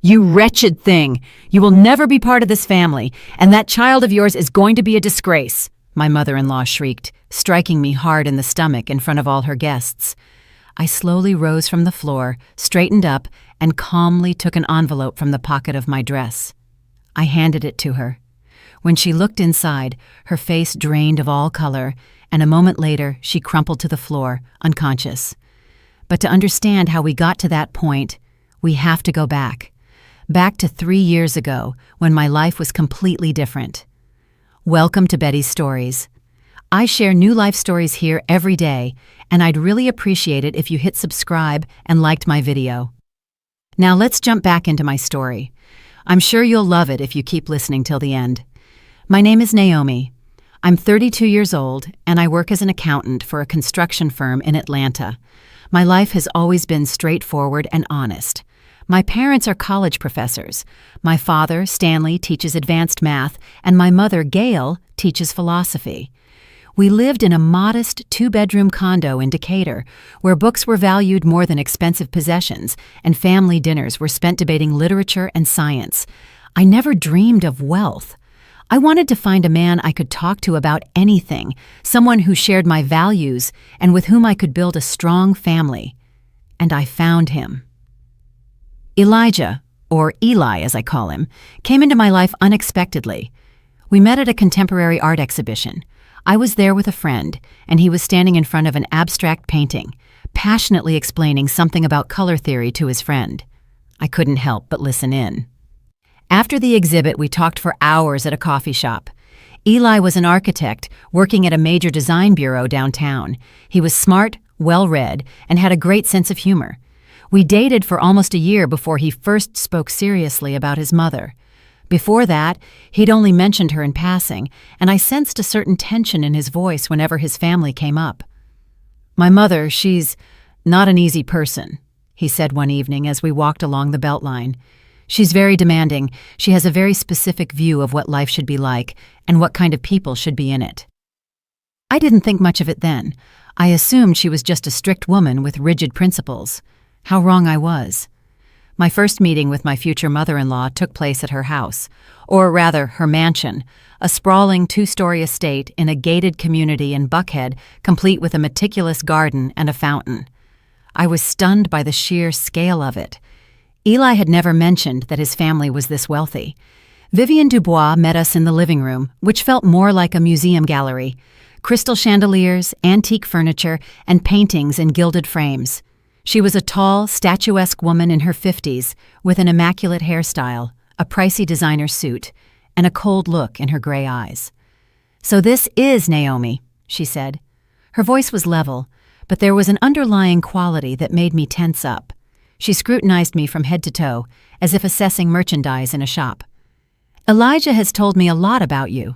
"You wretched thing! You will never be part of this family, and that child of yours is going to be a disgrace," my mother-in-law shrieked, striking me hard in the stomach in front of all her guests. I slowly rose from the floor, straightened up, and calmly took an envelope from the pocket of my dress. I handed it to her. When she looked inside, her face drained of all color, and a moment later she crumpled to the floor, unconscious. But to understand how we got to that point, we have to go back. Back to 3 years ago, when my life was completely different. Welcome to Betty's Stories. I share new life stories here every day, and I'd really appreciate it if you hit subscribe and liked my video. Now let's jump back into my story. I'm sure you'll love it if you keep listening till the end. My name is Naomi. I'm 32 years old, and I work as an accountant for a construction firm in Atlanta. My life has always been straightforward and honest. My parents are college professors. My father, Stanley, teaches advanced math, and my mother, Gail, teaches philosophy. We lived in a modest 2-bedroom condo in Decatur, where books were valued more than expensive possessions, and family dinners were spent debating literature and science. I never dreamed of wealth. I wanted to find a man I could talk to about anything, someone who shared my values and with whom I could build a strong family. And I found him. Elijah, or Eli as I call him, came into my life unexpectedly. We met at a contemporary art exhibition. I was there with a friend, and he was standing in front of an abstract painting, passionately explaining something about color theory to his friend. I couldn't help but listen in. After the exhibit, we talked for hours at a coffee shop. Eli was an architect working at a major design bureau downtown. He was smart, well-read, and had a great sense of humor. We dated for almost a year before he first spoke seriously about his mother. Before that, he'd only mentioned her in passing, and I sensed a certain tension in his voice whenever his family came up. "My mother, she's not an easy person," he said one evening as we walked along the Beltline. "She's very demanding. She has a very specific view of what life should be like and what kind of people should be in it." I didn't think much of it then. I assumed she was just a strict woman with rigid principles. How wrong I was. My first meeting with my future mother-in-law took place at her house, or rather her mansion, a sprawling 2-story estate in a gated community in Buckhead, complete with a meticulous garden and a fountain. I was stunned by the sheer scale of it. Eli had never mentioned that his family was this wealthy. Vivian Dubois met us in the living room, which felt more like a museum gallery. Crystal chandeliers, antique furniture, and paintings in gilded frames. She was a tall, statuesque woman in her 50s, with an immaculate hairstyle, a pricey designer suit, and a cold look in her gray eyes. "So this is Naomi," she said. Her voice was level, but there was an underlying quality that made me tense up. She scrutinized me from head to toe, as if assessing merchandise in a shop. "Elijah has told me a lot about you."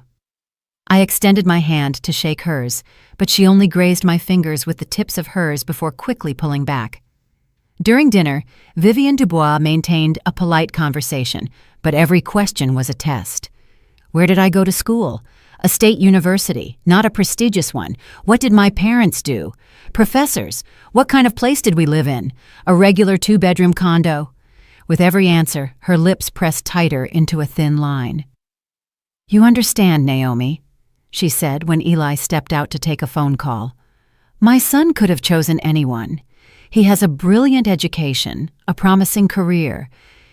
I extended my hand to shake hers, but she only grazed my fingers with the tips of hers before quickly pulling back. During dinner, Vivian Dubois maintained a polite conversation, but every question was a test. Where did I go to school? A state university, not a prestigious one. What did my parents do? Professors, what kind of place did we live in? A regular 2-bedroom condo? With every answer, her lips pressed tighter into a thin line. "You understand, Naomi," she said when Eli stepped out to take a phone call. "My son could have chosen anyone. He has a brilliant education, a promising career.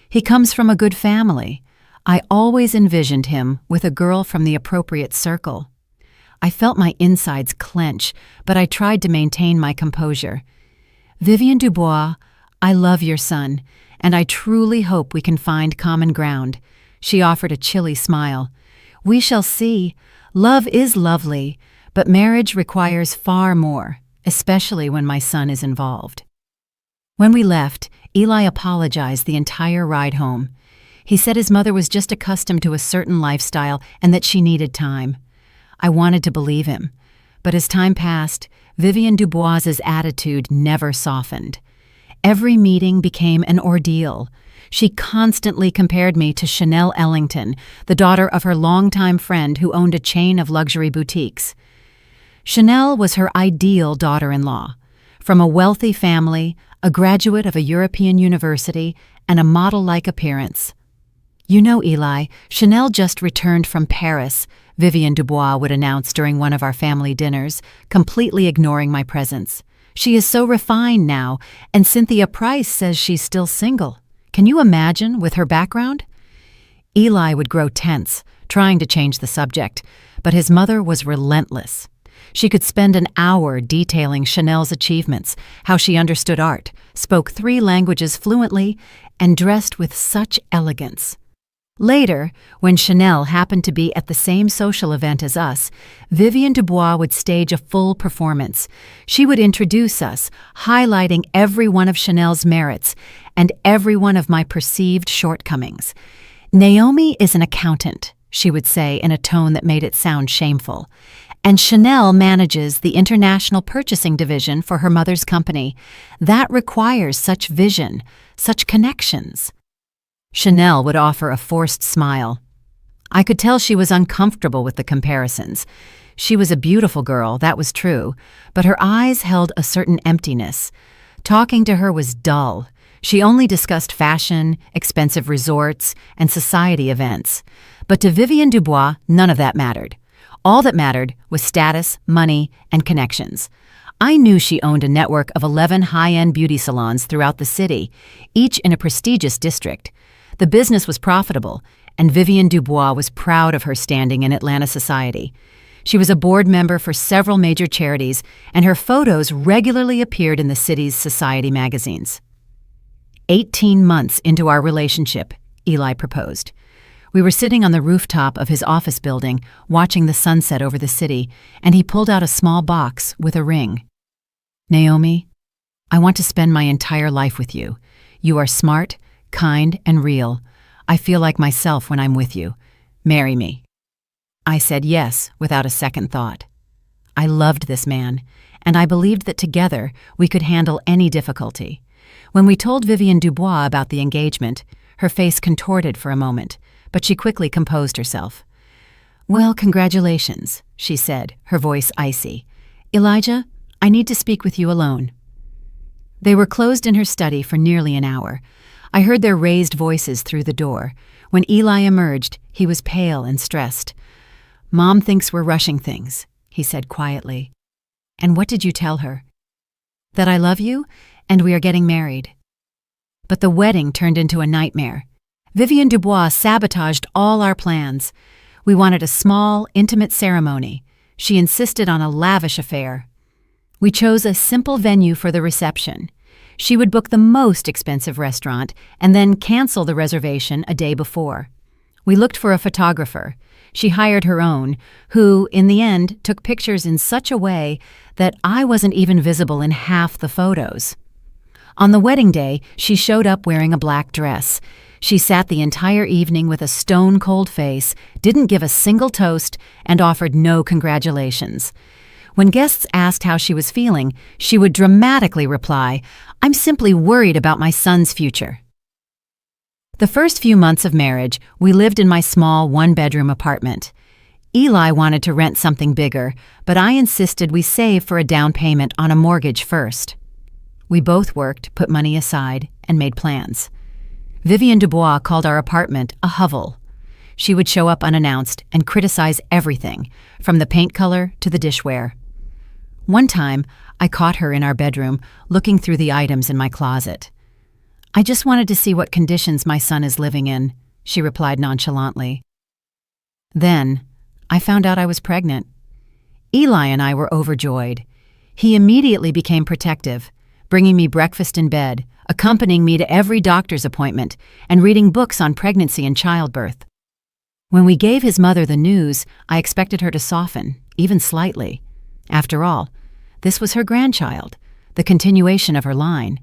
He comes from a good family. I always envisioned him with a girl from the appropriate circle." I felt my insides clench, but I tried to maintain my composure. "Vivian Dubois, I love your son, and I truly hope we can find common ground." She offered a chilly smile. "We shall see. Love is lovely, but marriage requires far more, especially when my son is involved." When we left, Eli apologized the entire ride home. He said his mother was just accustomed to a certain lifestyle and that she needed time. I wanted to believe him, but as time passed, Vivian Dubois's attitude never softened. Every meeting became an ordeal. She constantly compared me to Chanel Ellington, the daughter of her longtime friend who owned a chain of luxury boutiques. Chanel was her ideal daughter-in-law. From a wealthy family, a graduate of a European university, and a model-like appearance. "You know, Eli, Chanel just returned from Paris," Vivienne Dubois would announce during one of our family dinners, completely ignoring my presence. "She is so refined now, and Cynthia Price says she's still single. Can you imagine, with her background?" Eli would grow tense, trying to change the subject, but his mother was relentless. She could spend an hour detailing Chanel's achievements, how she understood art, spoke 3 languages fluently, and dressed with such elegance. Later, when Chanel happened to be at the same social event as us, Vivienne Dubois would stage a full performance. She would introduce us, highlighting every one of Chanel's merits and every one of my perceived shortcomings. "Naomi is an accountant," she would say in a tone that made it sound shameful. "And Chanel manages the international purchasing division for her mother's company. That requires such vision, such connections." Chanel would offer a forced smile. I could tell she was uncomfortable with the comparisons. She was a beautiful girl, that was true, but her eyes held a certain emptiness. Talking to her was dull. She only discussed fashion, expensive resorts, and society events. But to Vivienne Dubois, none of that mattered. All that mattered was status, money, and connections. I knew she owned a network of 11 high-end beauty salons throughout the city, each in a prestigious district. The business was profitable, and Vivienne Dubois was proud of her standing in Atlanta society. She was a board member for several major charities, and her photos regularly appeared in the city's society magazines. 18 months into our relationship, Eli proposed. We were sitting on the rooftop of his office building, watching the sunset over the city, and he pulled out a small box with a ring. "Naomi, I want to spend my entire life with you. You are smart, kind, and real. I feel like myself when I'm with you. Marry me." I said yes without a second thought. I loved this man, and I believed that together we could handle any difficulty. When we told Vivienne Dubois about the engagement, her face contorted for a moment, but she quickly composed herself. "Well, congratulations," she said, her voice icy. "Elijah, I need to speak with you alone." They were closed in her study for nearly an hour. I heard their raised voices through the door. When Eli emerged, he was pale and stressed. "Mom thinks we're rushing things," he said quietly. "And what did you tell her?" "That I love you, and we are getting married." But the wedding turned into a nightmare. Vivienne Dubois sabotaged all our plans. We wanted a small, intimate ceremony. She insisted on a lavish affair. We chose a simple venue for the reception. She would book the most expensive restaurant and then cancel the reservation a day before. We looked for a photographer. She hired her own, who, in the end, took pictures in such a way that I wasn't even visible in half the photos. On the wedding day, she showed up wearing a black dress. She sat the entire evening with a stone-cold face, didn't give a single toast, and offered no congratulations. When guests asked how she was feeling, she would dramatically reply, "I'm simply worried about my son's future." The first few months of marriage, we lived in my small one-bedroom apartment. Eli wanted to rent something bigger, but I insisted we save for a down payment on a mortgage first. We both worked, put money aside, and made plans. Vivienne Dubois called our apartment a hovel. She would show up unannounced and criticize everything, from the paint color to the dishware. One time, I caught her in our bedroom, looking through the items in my closet. "I just wanted to see what conditions my son is living in," she replied nonchalantly. Then, I found out I was pregnant. Eli and I were overjoyed. He immediately became protective, bringing me breakfast in bed, accompanying me to every doctor's appointment, and reading books on pregnancy and childbirth. When we gave his mother the news, I expected her to soften, even slightly. After all, this was her grandchild, the continuation of her line.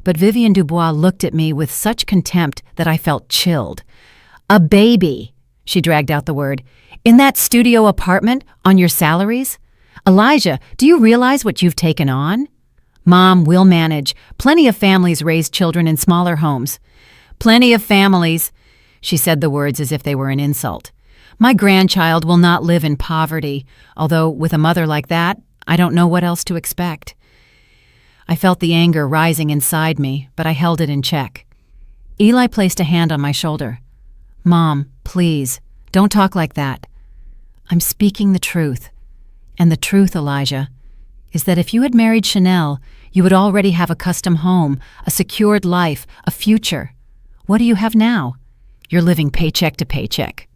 But Vivienne Dubois looked at me with such contempt that I felt chilled. "A baby," she dragged out the word, "in that studio apartment, on your salaries? Elijah, do you realize what you've taken on?" "Mom, we'll manage. Plenty of families raise children in smaller homes." "Plenty of families." She said the words as if they were an insult. "My grandchild will not live in poverty, although with a mother like that, I don't know what else to expect." I felt the anger rising inside me, but I held it in check. Eli placed a hand on my shoulder. Mom, please, don't talk like that. I'm speaking the truth. And the truth, Elijah, is that if you had married Chanel, you would already have a custom home, a secured life, a future. What do you have now? You're living paycheck to paycheck.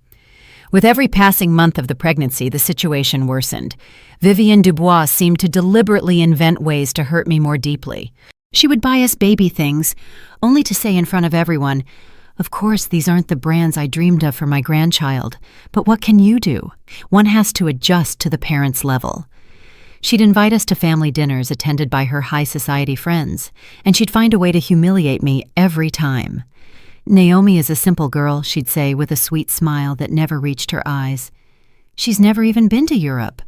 With every passing month of the pregnancy, the situation worsened. Vivienne Dubois seemed to deliberately invent ways to hurt me more deeply. She would buy us baby things, only to say in front of everyone, "Of course, these aren't the brands I dreamed of for my grandchild, but what can you do? One has to adjust to the parent's level." She'd invite us to family dinners attended by her high society friends, and she'd find a way to humiliate me every time. "Naomi is a simple girl," she'd say with a sweet smile that never reached her eyes. "She's never even been to Europe."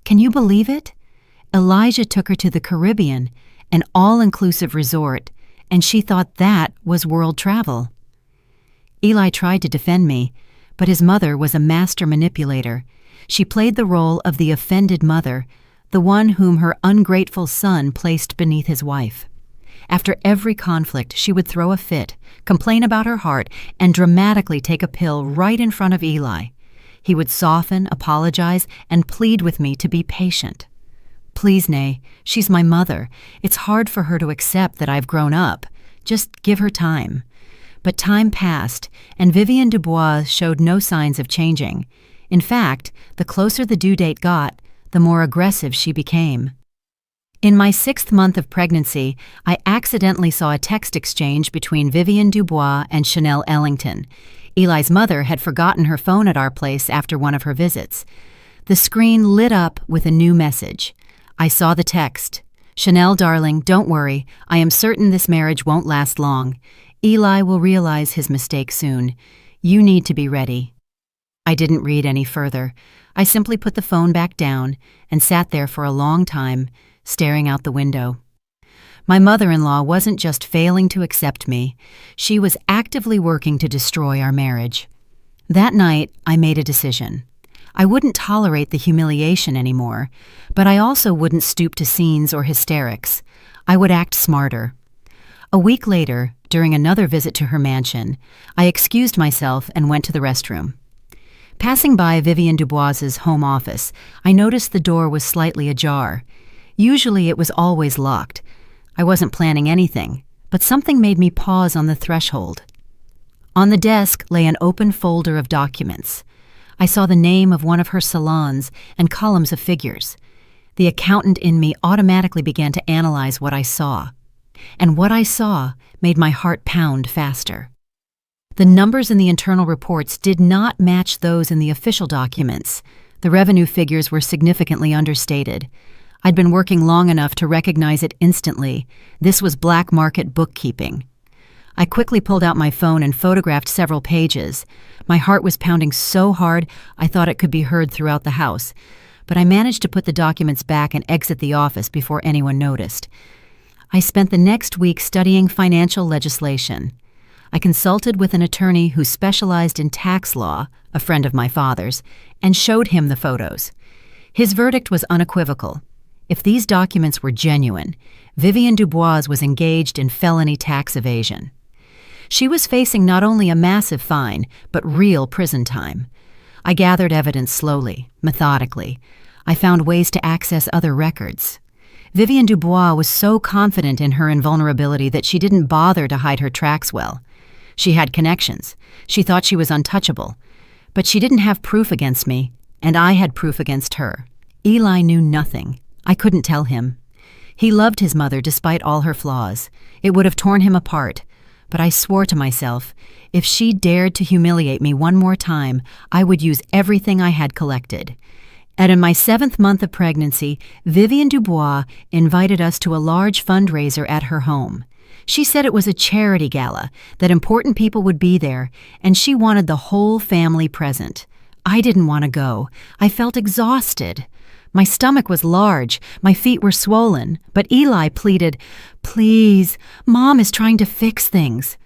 Can you believe it? Elijah took her to the Caribbean, an all-inclusive resort, and she thought that was world travel. Eli tried to defend me, but his mother was a master manipulator. She played the role of the offended mother, the one whom her ungrateful son placed beneath his wife. After every conflict, she would throw a fit, complain about her heart, and dramatically take a pill right in front of Eli. He would soften, apologize, and plead with me to be patient. "Please, Nay, she's my mother. It's hard for her to accept that I've grown up. Just give her time." But time passed, and Vivienne Dubois showed no signs of changing. In fact, the closer the due date got, the more aggressive she became. In my 6th month of pregnancy, I accidentally saw a text exchange between Vivienne Dubois and Chanel Ellington. Eli's mother had forgotten her phone at our place after one of her visits. The screen lit up with a new message. I saw the text. "Chanel, darling, don't worry. I am certain this marriage won't last long. Eli will realize his mistake soon. You need to be ready." I didn't read any further. I simply put the phone back down and sat there for a long time, staring out the window. My mother-in-law wasn't just failing to accept me, she was actively working to destroy our marriage. That night, I made a decision. I wouldn't tolerate the humiliation anymore, but I also wouldn't stoop to scenes or hysterics. I would act smarter. A week later, during another visit to her mansion, I excused myself and went to the restroom. Passing by Vivienne Dubois's home office, I noticed the door was slightly ajar. Usually it was always locked. I wasn't planning anything, but something made me pause on the threshold. On the desk lay an open folder of documents. I saw the name of one of her salons and columns of figures. The accountant in me automatically began to analyze what I saw. And what I saw made my heart pound faster. The numbers in the internal reports did not match those in the official documents. The revenue figures were significantly understated. I'd been working long enough to recognize it instantly. This was black market bookkeeping. I quickly pulled out my phone and photographed several pages. My heart was pounding so hard I thought it could be heard throughout the house, but I managed to put the documents back and exit the office before anyone noticed. I spent the next week studying financial legislation. I consulted with an attorney who specialized in tax law, a friend of my father's, and showed him the photos. His verdict was unequivocal. If these documents were genuine, Vivienne Dubois was engaged in felony tax evasion. She was facing not only a massive fine, but real prison time. I gathered evidence slowly, methodically. I found ways to access other records. Vivienne Dubois was so confident in her invulnerability that she didn't bother to hide her tracks well. She had connections. She thought she was untouchable. But she didn't have proof against me, and I had proof against her. Eli knew nothing. I couldn't tell him. He loved his mother despite all her flaws. It would have torn him apart. But I swore to myself, if she dared to humiliate me one more time, I would use everything I had collected. And in my 7th month of pregnancy, Vivienne Dubois invited us to a large fundraiser at her home. She said it was a charity gala, that important people would be there, and she wanted the whole family present. I didn't want to go. I felt exhausted. My stomach was large, my feet were swollen, but Eli pleaded, "Please, Mom is trying to fix things."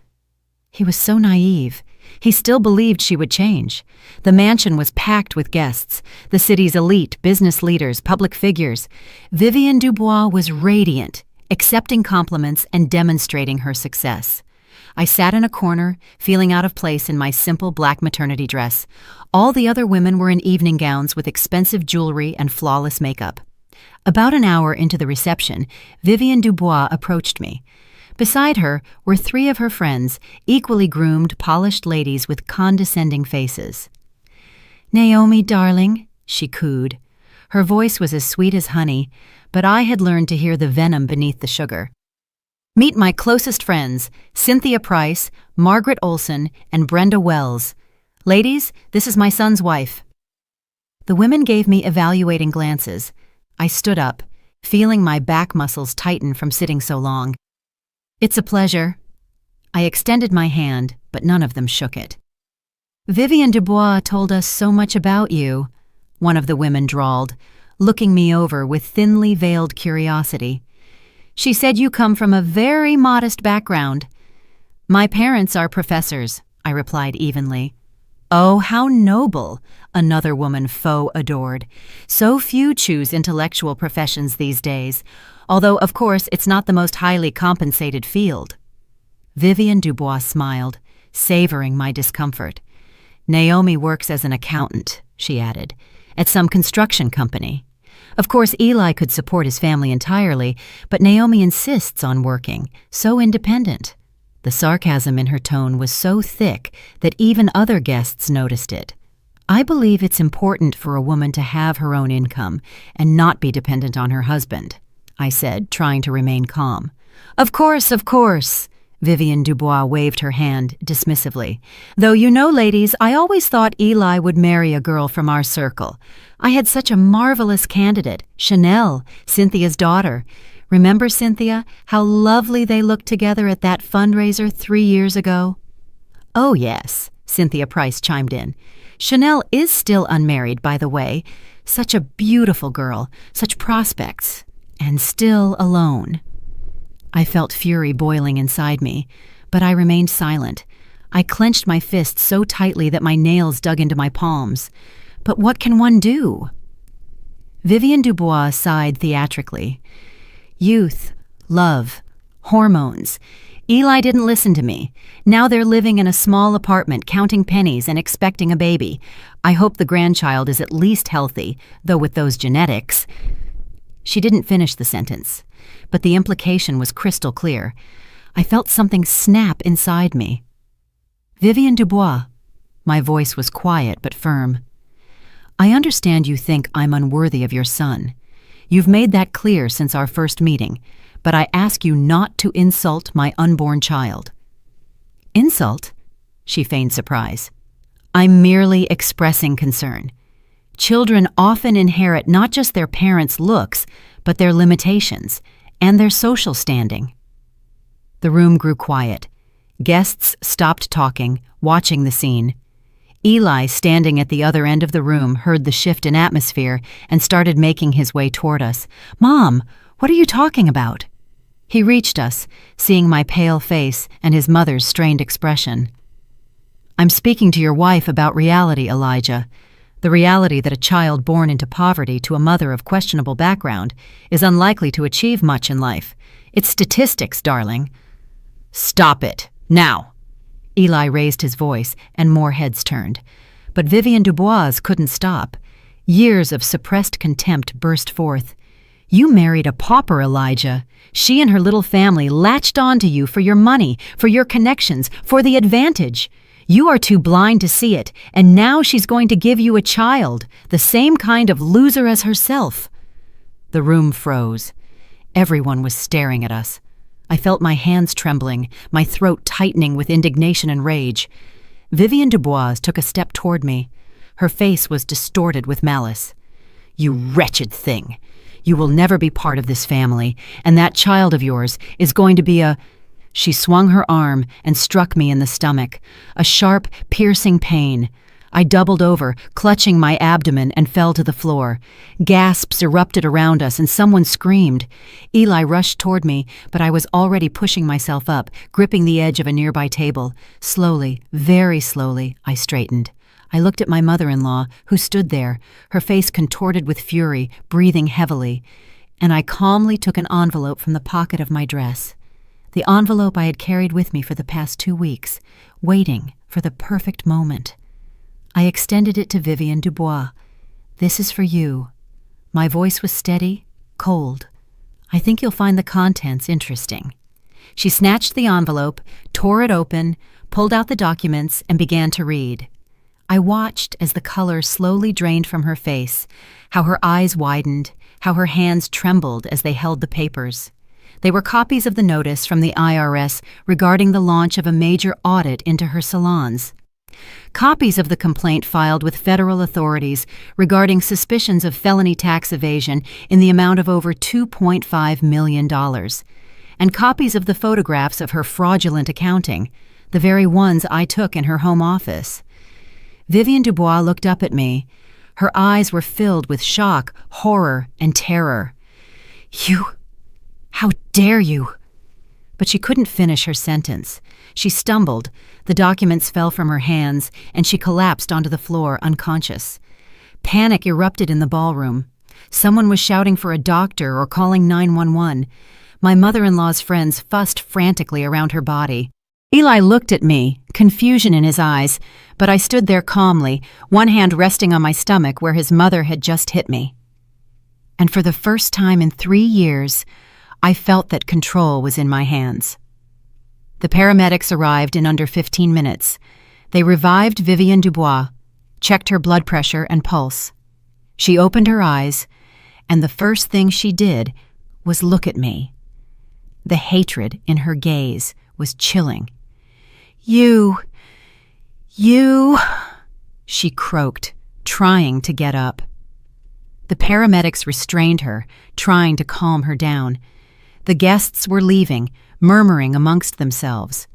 He was so naive. He still believed she would change. The mansion was packed with guests, the city's elite, business leaders, public figures. Vivienne Dubois was radiant, accepting compliments and demonstrating her success. I sat in a corner, feeling out of place in my simple black maternity dress. All the other women were in evening gowns with expensive jewelry and flawless makeup. About an hour into the reception, Vivienne Dubois approached me. Beside her were three of her friends, equally groomed, polished ladies with condescending faces. "Naomi, darling," she cooed. Her voice was as sweet as honey, but I had learned to hear the venom beneath the sugar. "Meet my closest friends, Cynthia Price, Margaret Olson, and Brenda Wells. Ladies, this is my son's wife." The women gave me evaluating glances. I stood up, feeling my back muscles tighten from sitting so long. "It's a pleasure." I extended my hand, but none of them shook it. "Vivienne Dubois told us so much about you," one of the women drawled, looking me over with thinly veiled curiosity. "She said you come from a very modest background." "My parents are professors," I replied evenly. "Oh, how noble," another woman faux adored. "So few choose intellectual professions these days, although, of course, it's not the most highly compensated field." Vivienne Dubois smiled, savoring my discomfort. "Naomi works as an accountant," she added, "at some construction company. Of course, Eli could support his family entirely, but Naomi insists on working, so independent." The sarcasm in her tone was so thick that even other guests noticed it. "I believe it's important for a woman to have her own income and not be dependent on her husband," I said, trying to remain calm. Of course," Vivienne Dubois waved her hand dismissively. "Though you know, ladies, I always thought Eli would marry a girl from our circle. I had such a marvelous candidate, Chanel, Cynthia's daughter. Remember, Cynthia, how lovely they looked together at that fundraiser 3 years ago?" "Oh, yes," Cynthia Price chimed in. "Chanel is still unmarried, by the way. Such a beautiful girl, such prospects, and still alone." I felt fury boiling inside me, but I remained silent. I clenched my fists so tightly that my nails dug into my palms. But what can one do? Vivienne Dubois sighed theatrically. "Youth, love, hormones. Eli didn't listen to me. Now they're living in a small apartment, counting pennies and expecting a baby. I hope the grandchild is at least healthy, though with those genetics." She didn't finish the sentence, but the implication was crystal clear. I felt something snap inside me. "Vivienne Dubois." My voice was quiet but firm. "I understand you think I'm unworthy of your son. You've made that clear since our first meeting, but I ask you not to insult my unborn child." "Insult?" She feigned surprise. "I'm merely expressing concern. Children often inherit not just their parents' looks, but their limitations and their social standing." The room grew quiet. Guests stopped talking, watching the scene. Eli, standing at the other end of the room, heard the shift in atmosphere and started making his way toward us. "Mom, what are you talking about?" He reached us, seeing my pale face and his mother's strained expression. "I'm speaking to your wife about reality, Elijah. The reality that a child born into poverty to a mother of questionable background is unlikely to achieve much in life. It's statistics, darling." "Stop it, now!" Eli raised his voice, and more heads turned. But Vivienne Dubois couldn't stop. Years of suppressed contempt burst forth. "You married a pauper, Elijah. She and her little family latched onto you for your money, for your connections, for the advantage. You are too blind to see it, and now she's going to give you a child, the same kind of loser as herself." The room froze. Everyone was staring at us. I felt my hands trembling, my throat tightening with indignation and rage. Vivienne Dubois took a step toward me. Her face was distorted with malice. "You wretched thing! You will never be part of this family, and that child of yours is going to be a—" She swung her arm and struck me in the stomach, a sharp, piercing pain. I doubled over, clutching my abdomen, and fell to the floor. Gasps erupted around us, and someone screamed. Eli rushed toward me, but I was already pushing myself up, gripping the edge of a nearby table. Slowly, very slowly, I straightened. I looked at my mother-in-law, who stood there, her face contorted with fury, breathing heavily, and I calmly took an envelope from the pocket of my dress. the envelope I had carried with me for the past 2 weeks, waiting for the perfect moment. I extended it to Vivienne Dubois. "This is for you." My voice was steady, cold. "I think you'll find the contents interesting." She snatched the envelope, tore it open, pulled out the documents, and began to read. I watched as the color slowly drained from her face, how her eyes widened, how her hands trembled as they held the papers. They were copies of the notice from the IRS regarding the launch of a major audit into her salons. Copies of the complaint filed with federal authorities regarding suspicions of felony tax evasion in the amount of over $2.5 million, and copies of the photographs of her fraudulent accounting, the very ones I took in her home office. Vivienne Dubois looked up at me. Her eyes were filled with shock, horror, and terror. "You... how dare you?" But she couldn't finish her sentence. She stumbled, the documents fell from her hands, and she collapsed onto the floor, unconscious. Panic erupted in the ballroom. Someone was shouting for a doctor or calling 911. My mother-in-law's friends fussed frantically around her body. Eli looked at me, confusion in his eyes, but I stood there calmly, one hand resting on my stomach where his mother had just hit me. And for the first time in 3 years, I felt that control was in my hands. The paramedics arrived in under 15 minutes. They revived Vivienne Dubois, checked her blood pressure and pulse. She opened her eyes, and the first thing she did was look at me. The hatred in her gaze was chilling. You, she croaked, trying to get up. The paramedics restrained her, trying to calm her down. The guests were leaving, murmuring amongst themselves.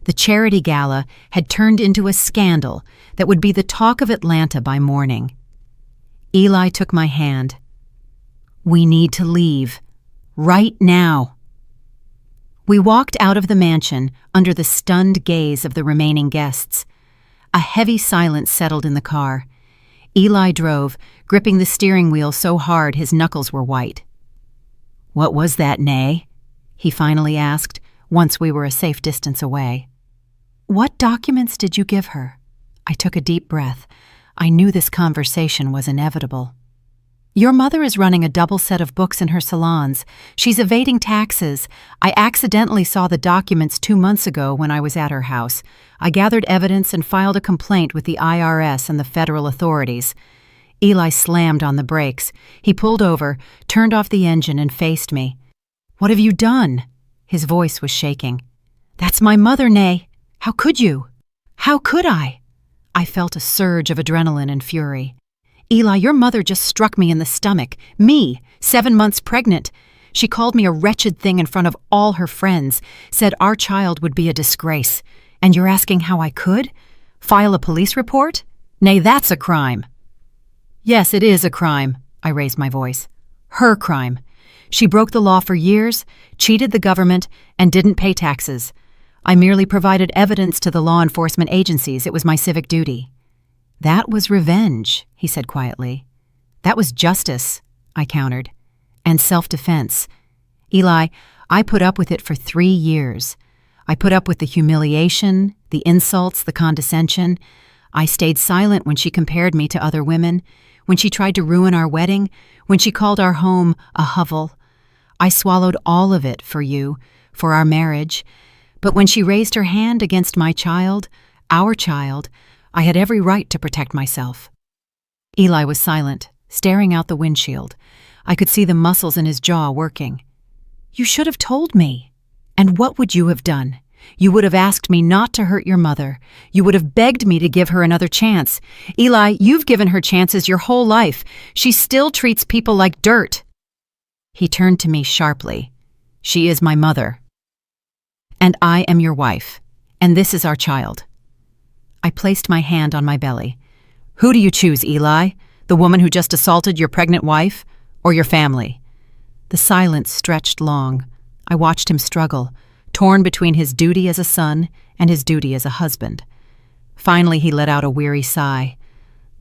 The charity gala had turned into a scandal that would be the talk of Atlanta by morning. Eli took my hand. "We need to leave. Right now." We walked out of the mansion under the stunned gaze of the remaining guests. A heavy silence settled in the car. Eli drove, gripping the steering wheel so hard his knuckles were white. "What was that, Nay?" he finally asked, once we were a safe distance away. "What documents did you give her?" I took a deep breath. I knew this conversation was inevitable. "Your mother is running a double set of books in her salons. She's evading taxes. I accidentally saw the documents 2 months ago when I was at her house. I gathered evidence and filed a complaint with the IRS and the federal authorities." Eli slammed on the brakes. He pulled over, turned off the engine, and faced me. "What have you done?" His voice was shaking. "That's my mother, Nay. How could you?" "How could I?" I felt a surge of adrenaline and fury. "Eli, your mother just struck me in the stomach. Me, 7 months pregnant. She called me a wretched thing in front of all her friends, said our child would be a disgrace. And you're asking how I could? File a police report? Nay, that's a crime." "Yes, it is a crime," I raised my voice. "Her crime. She broke the law for years, cheated the government, and didn't pay taxes. I merely provided evidence to the law enforcement agencies. It was my civic duty." "That was revenge," he said quietly. "That was justice," I countered. "And self-defense. Eli, I put up with it for 3 years. I put up with the humiliation, the insults, the condescension. I stayed silent when she compared me to other women, when she tried to ruin our wedding, when she called our home a hovel. I swallowed all of it for you, for our marriage. But when she raised her hand against my child, our child, I had every right to protect myself." Eli was silent, staring out the windshield. I could see the muscles in his jaw working. "You should have told me. And what would you have done? You would have asked me not to hurt your mother. You would have begged me to give her another chance. Eli, you've given her chances your whole life. She still treats people like dirt." He turned to me sharply. "She is my mother. And I am your wife. And this is our child." I placed my hand on my belly. "Who do you choose, Eli? The woman who just assaulted your pregnant wife? Or your family?" The silence stretched long. I watched him struggle, torn between his duty as a son and his duty as a husband. Finally, he let out a weary sigh.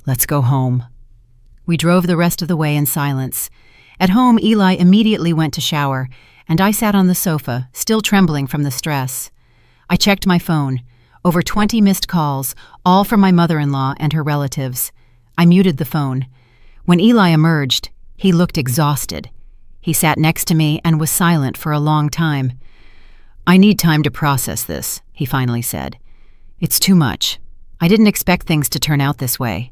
"Let's go home." We drove the rest of the way in silence. At home, Eli immediately went to shower, and I sat on the sofa, still trembling from the stress. I checked my phone. Over 20 missed calls, all from my mother-in-law and her relatives. I muted the phone. When Eli emerged, he looked exhausted. He sat next to me and was silent for a long time. "I need time to process this," he finally said. "It's too much. I didn't expect things to turn out this way."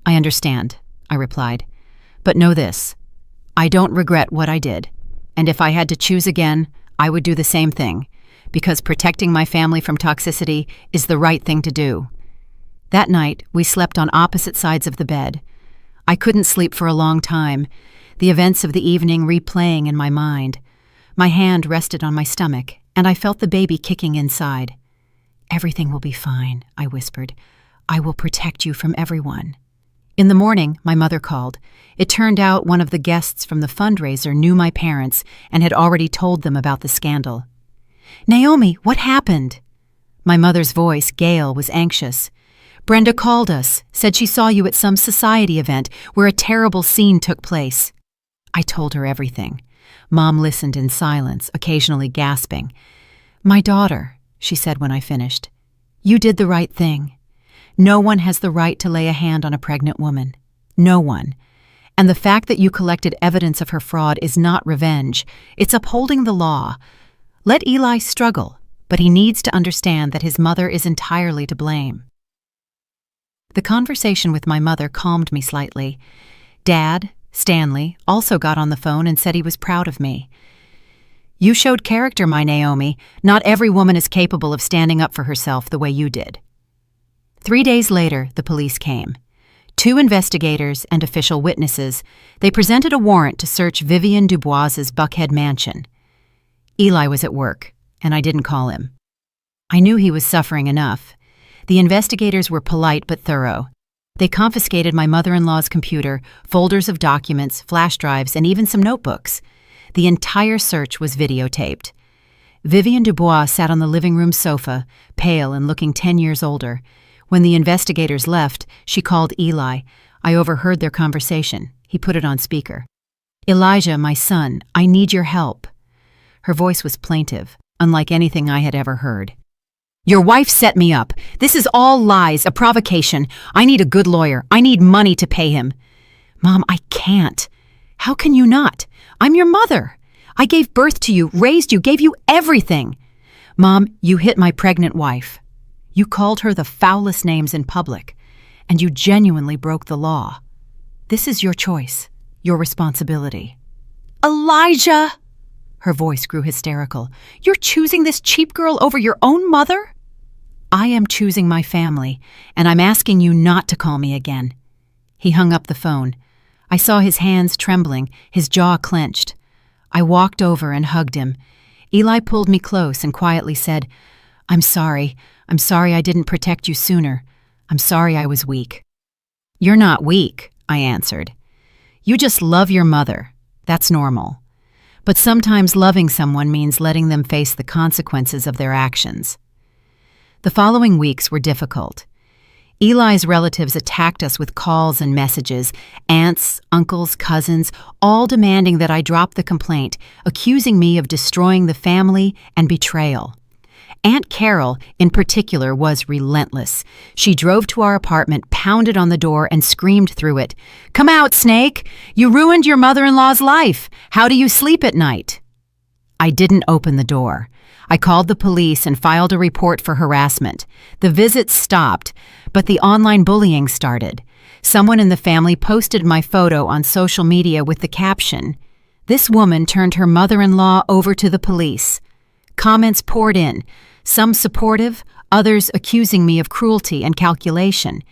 "I understand," I replied. "But know this. I don't regret what I did. And if I had to choose again, I would do the same thing, because protecting my family from toxicity is the right thing to do." That night, we slept on opposite sides of the bed. I couldn't sleep for a long time, the events of the evening replaying in my mind. My hand rested on my stomach, and I felt the baby kicking inside. "Everything will be fine," I whispered. "I will protect you from everyone." In the morning, my mother called. It turned out one of the guests from the fundraiser knew my parents and had already told them about the scandal. "Naomi, what happened?" My mother's voice, Gail, was anxious. "Brenda called us, said she saw you at some society event where a terrible scene took place." I told her everything. Mom listened in silence, occasionally gasping. "My daughter," she said when I finished, "you did the right thing. No one has the right to lay a hand on a pregnant woman. No one. And the fact that you collected evidence of her fraud is not revenge. It's upholding the law. Let Eli struggle, but he needs to understand that his mother is entirely to blame." The conversation with my mother calmed me slightly. Dad, Stanley, also got on the phone and said he was proud of me. "You showed character, my Naomi. Not every woman is capable of standing up for herself the way you did." 3 days later, the police came. 2 investigators and official witnesses. They presented a warrant to search Vivian Dubois's Buckhead mansion. Eli was at work, and I didn't call him. I knew he was suffering enough. The investigators were polite but thorough. They confiscated my mother-in-law's computer, folders of documents, flash drives, and even some notebooks. The entire search was videotaped. Vivian Dubois sat on the living room sofa, pale and looking 10 years older. When the investigators left, she called Eli. I overheard their conversation. He put it on speaker. "Elijah, my son, I need your help." Her voice was plaintive, unlike anything I had ever heard. "Your wife set me up. This is all lies, a provocation. I need a good lawyer. I need money to pay him." "Mom, I can't." "How can you not? I'm your mother. I gave birth to you, raised you, gave you everything." "Mom, you hit my pregnant wife. You called her the foulest names in public, and you genuinely broke the law. This is your choice, your responsibility." "Elijah!" Her voice grew hysterical. "You're choosing this cheap girl over your own mother?" "I am choosing my family, and I'm asking you not to call me again." He hung up the phone. I saw his hands trembling, his jaw clenched. I walked over and hugged him. Eli pulled me close and quietly said, I'm sorry I didn't protect you sooner. I'm sorry I was weak." "You're not weak," I answered. "You just love your mother. That's normal. But sometimes loving someone means letting them face the consequences of their actions." The following weeks were difficult. Eli's relatives attacked us with calls and messages, aunts, uncles, cousins, all demanding that I drop the complaint, accusing me of destroying the family and betrayal. Aunt Carol, in particular, was relentless. She drove to our apartment, pounded on the door, and screamed through it, "Come out, Snake! You ruined your mother-in-law's life! How do you sleep at night?" I didn't open the door. I called the police and filed a report for harassment. The visits stopped, but the online bullying started. Someone in the family posted my photo on social media with the caption, "This woman turned her mother-in-law over to the police." Comments poured in, some supportive, others accusing me of cruelty and calculation.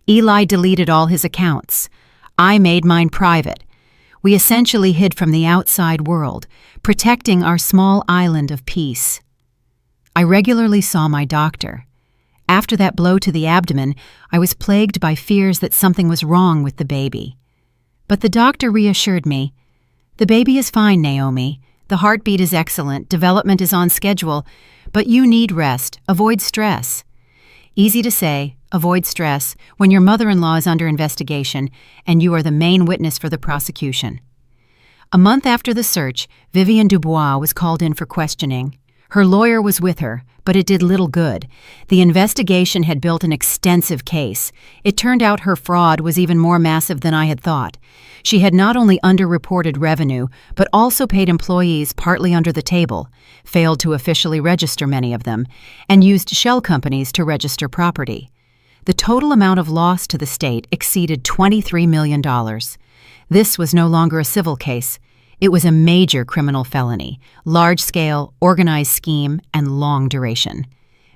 Eli deleted all his accounts. I made mine private. We essentially hid from the outside world, protecting our small island of peace. I regularly saw my doctor. After that blow to the abdomen, I was plagued by fears that something was wrong with the baby. But the doctor reassured me, "The baby is fine, Naomi. The heartbeat is excellent, development is on schedule, but you need rest, avoid stress." Easy to say, avoid stress, when your mother-in-law is under investigation and you are the main witness for the prosecution. A month after the search, Vivienne Dubois was called in for questioning. Her lawyer was with her, but it did little good. The investigation had built an extensive case. It turned out her fraud was even more massive than I had thought. She had not only underreported revenue, but also paid employees partly under the table, failed to officially register many of them, and used shell companies to register property. The total amount of loss to the state exceeded $23 million. This was no longer a civil case. It was a major criminal felony, large-scale, organized scheme, and long duration.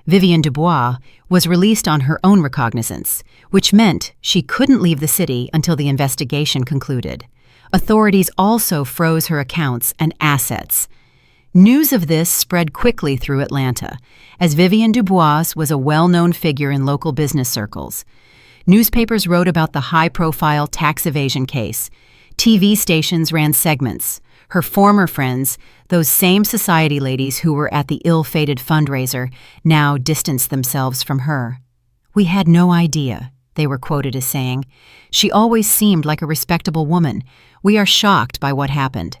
Vivienne Dubois was released on her own recognizance, which meant she couldn't leave the city until the investigation concluded. Authorities also froze her accounts and assets. News of this spread quickly through Atlanta, as Vivienne Dubois was a well-known figure in local business circles. Newspapers wrote about the high-profile tax evasion case. TV stations ran segments. Her former friends, those same society ladies who were at the ill-fated fundraiser, now distanced themselves from her. "We had no idea," they were quoted as saying. "She always seemed like a respectable woman. We are shocked by what happened."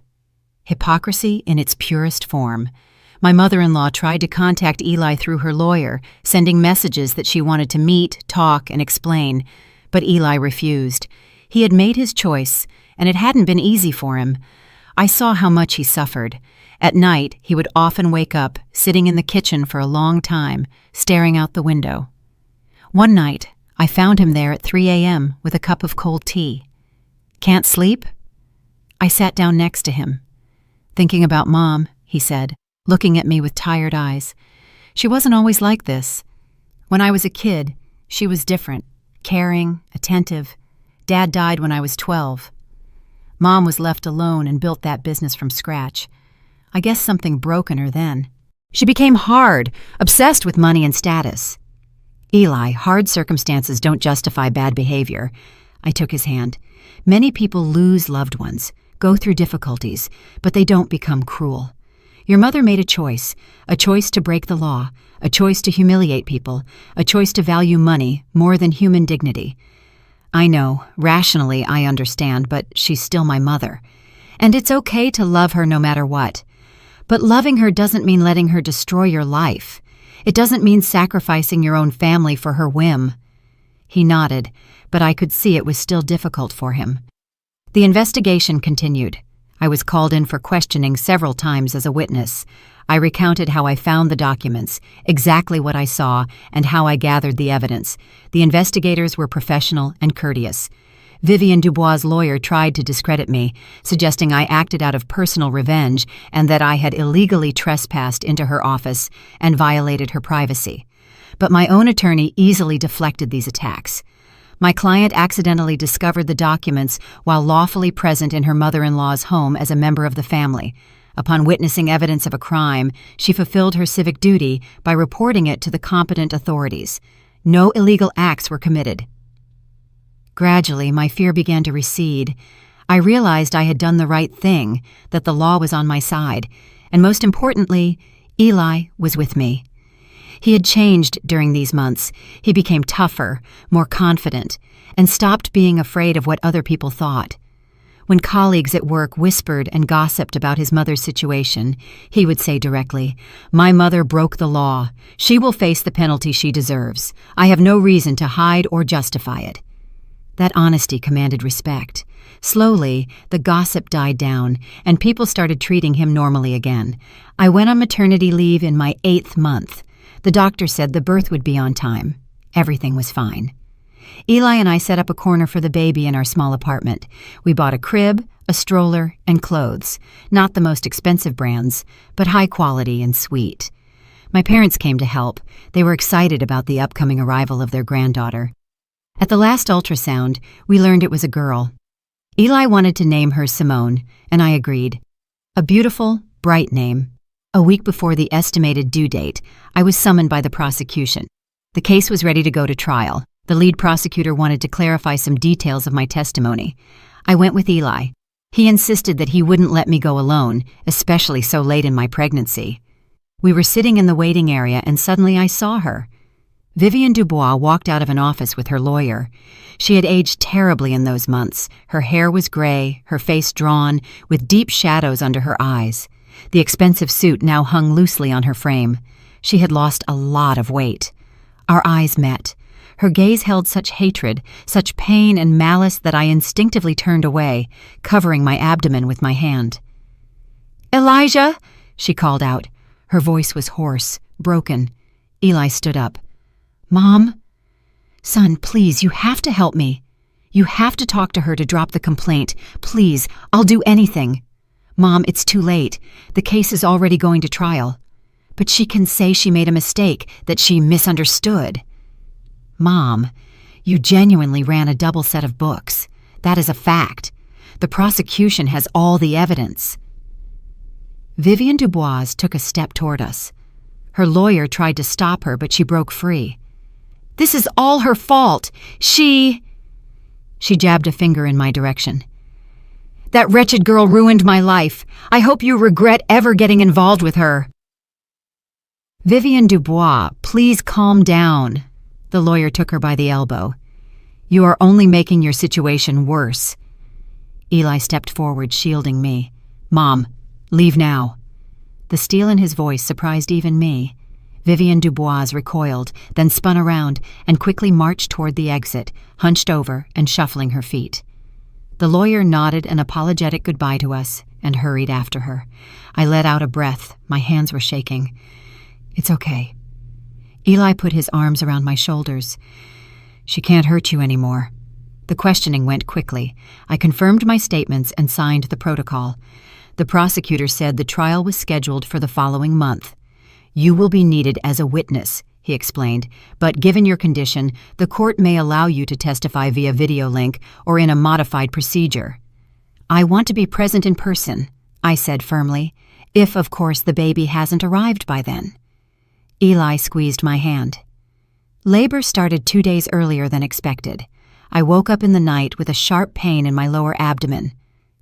Hypocrisy in its purest form. My mother-in-law tried to contact Eli through her lawyer, sending messages that she wanted to meet, talk, and explain, but Eli refused. He had made his choice, and it hadn't been easy for him. I saw how much he suffered. At night, he would often wake up, sitting in the kitchen for a long time, staring out the window. One night, I found him there at 3 a.m. with a cup of cold tea. "Can't sleep?" I sat down next to him. "Thinking about Mom," he said, looking at me with tired eyes. "She wasn't always like this. When I was a kid, she was different, caring, attentive. Dad died when I was 12. Mom was left alone and built that business from scratch. I guess something broke in her then. She became hard, obsessed with money and status." "Eli, hard circumstances don't justify bad behavior." I took his hand. "Many people lose loved ones, go through difficulties, but they don't become cruel. Your mother made a choice to break the law, a choice to humiliate people, a choice to value money more than human dignity. I know, rationally I understand, but she's still my mother. And it's okay to love her no matter what. But loving her doesn't mean letting her destroy your life. It doesn't mean sacrificing your own family for her whim." He nodded, but I could see it was still difficult for him. The investigation continued. I was called in for questioning several times as a witness. I recounted how I found the documents, exactly what I saw, and how I gathered the evidence. The investigators were professional and courteous. Vivienne Dubois' lawyer tried to discredit me, suggesting I acted out of personal revenge and that I had illegally trespassed into her office and violated her privacy. But my own attorney easily deflected these attacks. My client accidentally discovered the documents while lawfully present in her mother-in-law's home as a member of the family. Upon witnessing evidence of a crime, she fulfilled her civic duty by reporting it to the competent authorities. No illegal acts were committed. Gradually, my fear began to recede. I realized I had done the right thing, that the law was on my side, and most importantly, Eli was with me. He had changed during these months. He became tougher, more confident, and stopped being afraid of what other people thought. When colleagues at work whispered and gossiped about his mother's situation, he would say directly, "My mother broke the law. She will face the penalty she deserves. I have no reason to hide or justify it." That honesty commanded respect. Slowly, the gossip died down, and people started treating him normally again. I went on maternity leave in my 8th month. The doctor said the birth would be on time. Everything was fine. Eli and I set up a corner for the baby in our small apartment. We bought a crib, a stroller, and clothes. Not the most expensive brands, but high quality and sweet. My parents came to help. They were excited about the upcoming arrival of their granddaughter. At the last ultrasound, we learned it was a girl. Eli wanted to name her Simone, and I agreed. A beautiful, bright name. A week before the estimated due date, I was summoned by the prosecution. The case was ready to go to trial. The lead prosecutor wanted to clarify some details of my testimony. I went with Eli. He insisted that he wouldn't let me go alone, especially so late in my pregnancy. We were sitting in the waiting area and suddenly I saw her. Vivian Dubois walked out of an office with her lawyer. She had aged terribly in those months. Her hair was gray, her face drawn, with deep shadows under her eyes. The expensive suit now hung loosely on her frame. She had lost a lot of weight. Our eyes met. Her gaze held such hatred, such pain and malice that I instinctively turned away, covering my abdomen with my hand. "Elijah!" she called out. Her voice was hoarse, broken. Eli stood up. "Mom?" "Son, please, you have to help me. You have to talk to her to drop the complaint. Please, I'll do anything." "Mom, it's too late. The case is already going to trial." "But she can say she made a mistake, that she misunderstood." "Mom, you genuinely ran a double set of books. That is a fact. The prosecution has all the evidence." Vivian Dubois took a step toward us. Her lawyer tried to stop her, but she broke free. "This is all her fault. She jabbed a finger in my direction. "That wretched girl ruined my life. I hope you regret ever getting involved with her." "Vivian Dubois, please calm down." The lawyer took her by the elbow. "You are only making your situation worse." Eli stepped forward, shielding me. "Mom, leave now." The steel in his voice surprised even me. Vivian Dubois recoiled, then spun around and quickly marched toward the exit, hunched over and shuffling her feet. The lawyer nodded an apologetic goodbye to us and hurried after her. I let out a breath. My hands were shaking. "It's okay." Eli put his arms around my shoulders. "She can't hurt you anymore." The questioning went quickly. I confirmed my statements and signed the protocol. The prosecutor said the trial was scheduled for the following month. "You will be needed as a witness," he explained, "but given your condition, the court may allow you to testify via video link or in a modified procedure." "I want to be present in person," I said firmly, "if, of course, the baby hasn't arrived by then." Eli squeezed my hand. Labor started 2 days earlier than expected. I woke up in the night with a sharp pain in my lower abdomen.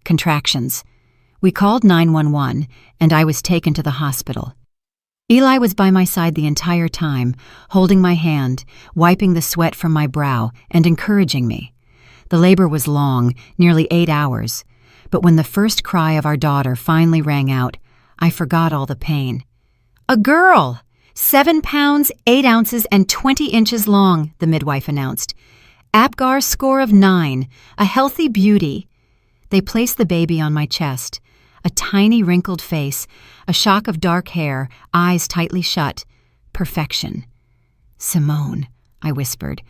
Contractions. We called 911, and I was taken to the hospital. Eli was by my side the entire time, holding my hand, wiping the sweat from my brow, and encouraging me. The labor was long, nearly 8 hours, but when the first cry of our daughter finally rang out, I forgot all the pain. "A girl! 7 pounds, 8 ounces, and 20 inches long," the midwife announced. "Apgar score of 9, a healthy beauty." They placed the baby on my chest. A tiny wrinkled face, a shock of dark hair, eyes tightly shut. Perfection. "Simone," I whispered,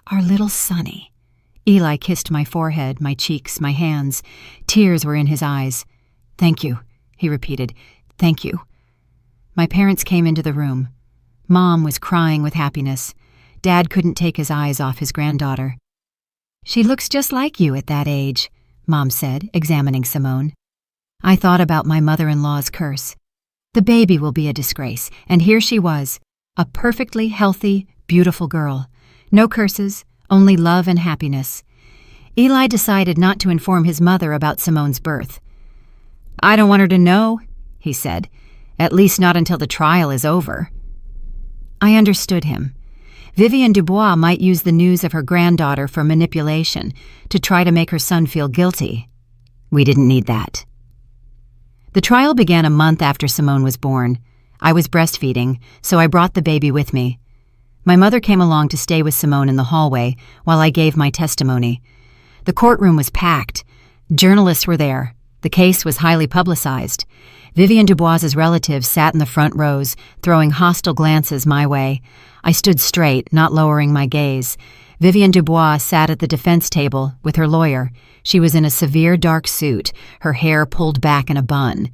"our little Sonny." Eli kissed my forehead, my cheeks, my hands. Tears were in his eyes. "Thank you," he repeated. "Thank you." My parents came into the room. Mom was crying with happiness. Dad couldn't take his eyes off his granddaughter. "She looks just like you at that age," Mom said, examining Simone. I thought about my mother-in-law's curse. The baby will be a disgrace, and here she was, a perfectly healthy, beautiful girl. No curses, only love and happiness. Eli decided not to inform his mother about Simone's birth. "I don't want her to know," he said, "at least not until the trial is over." I understood him. Vivian Dubois might use the news of her granddaughter for manipulation, to try to make her son feel guilty. We didn't need that. The trial began a month after Simone was born. I was breastfeeding, so I brought the baby with me. My mother came along to stay with Simone in the hallway while I gave my testimony. The courtroom was packed. Journalists were there. The case was highly publicized. Vivian Dubois's relatives sat in the front rows, throwing hostile glances my way. I stood straight, not lowering my gaze. Vivian Dubois sat at the defense table with her lawyer. She was in a severe dark suit, her hair pulled back in a bun.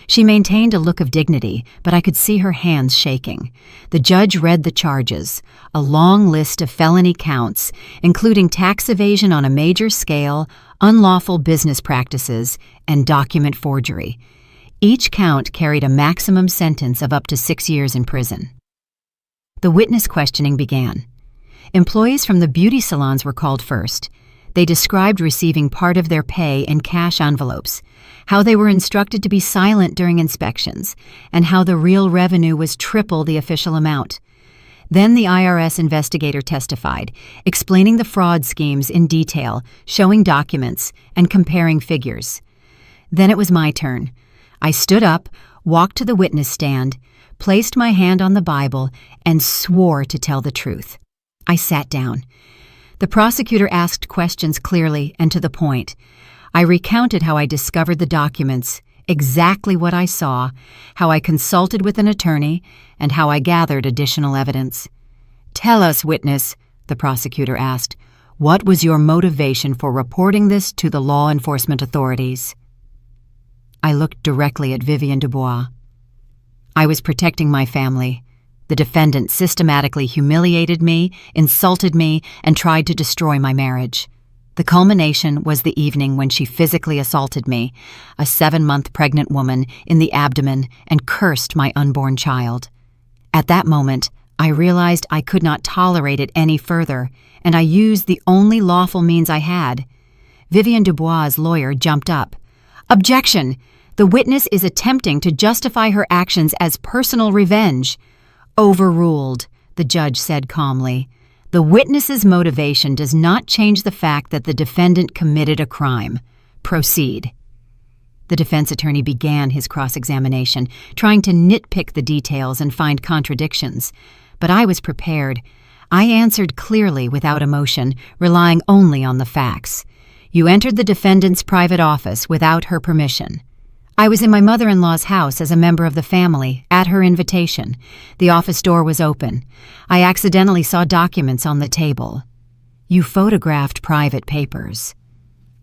She maintained a look of dignity, but I could see her hands shaking. The judge read the charges, a long list of felony counts, including tax evasion on a major scale, unlawful business practices, and document forgery. Each count carried a maximum sentence of up to 6 years in prison. The witness questioning began. Employees from the beauty salons were called first. They described receiving part of their pay in cash envelopes, how they were instructed to be silent during inspections, and how the real revenue was triple the official amount. Then the IRS investigator testified, explaining the fraud schemes in detail, showing documents, and comparing figures. Then it was my turn. I stood up, walked to the witness stand, placed my hand on the Bible, and swore to tell the truth. I sat down. The prosecutor asked questions clearly and to the point. I recounted how I discovered the documents, exactly what I saw, how I consulted with an attorney, and how I gathered additional evidence. "Tell us, witness," the prosecutor asked, "what was your motivation for reporting this to the law enforcement authorities?" I looked directly at Vivian Dubois. "I was protecting my family. The defendant systematically humiliated me, insulted me, and tried to destroy my marriage. The culmination was the evening when she physically assaulted me, a 7-month pregnant woman, in the abdomen and cursed my unborn child. At that moment, I realized I could not tolerate it any further, and I used the only lawful means I had." Vivian Dubois' lawyer jumped up. "Objection! The witness is attempting to justify her actions as personal revenge." "Overruled," the judge said calmly. "The witness's motivation does not change the fact that the defendant committed a crime. Proceed." The defense attorney began his cross-examination, trying to nitpick the details and find contradictions. But I was prepared. I answered clearly without emotion, relying only on the facts. "You entered the defendant's private office without her permission." "I was in my mother-in-law's house as a member of the family, at her invitation. The office door was open. I accidentally saw documents on the table." "You photographed private papers."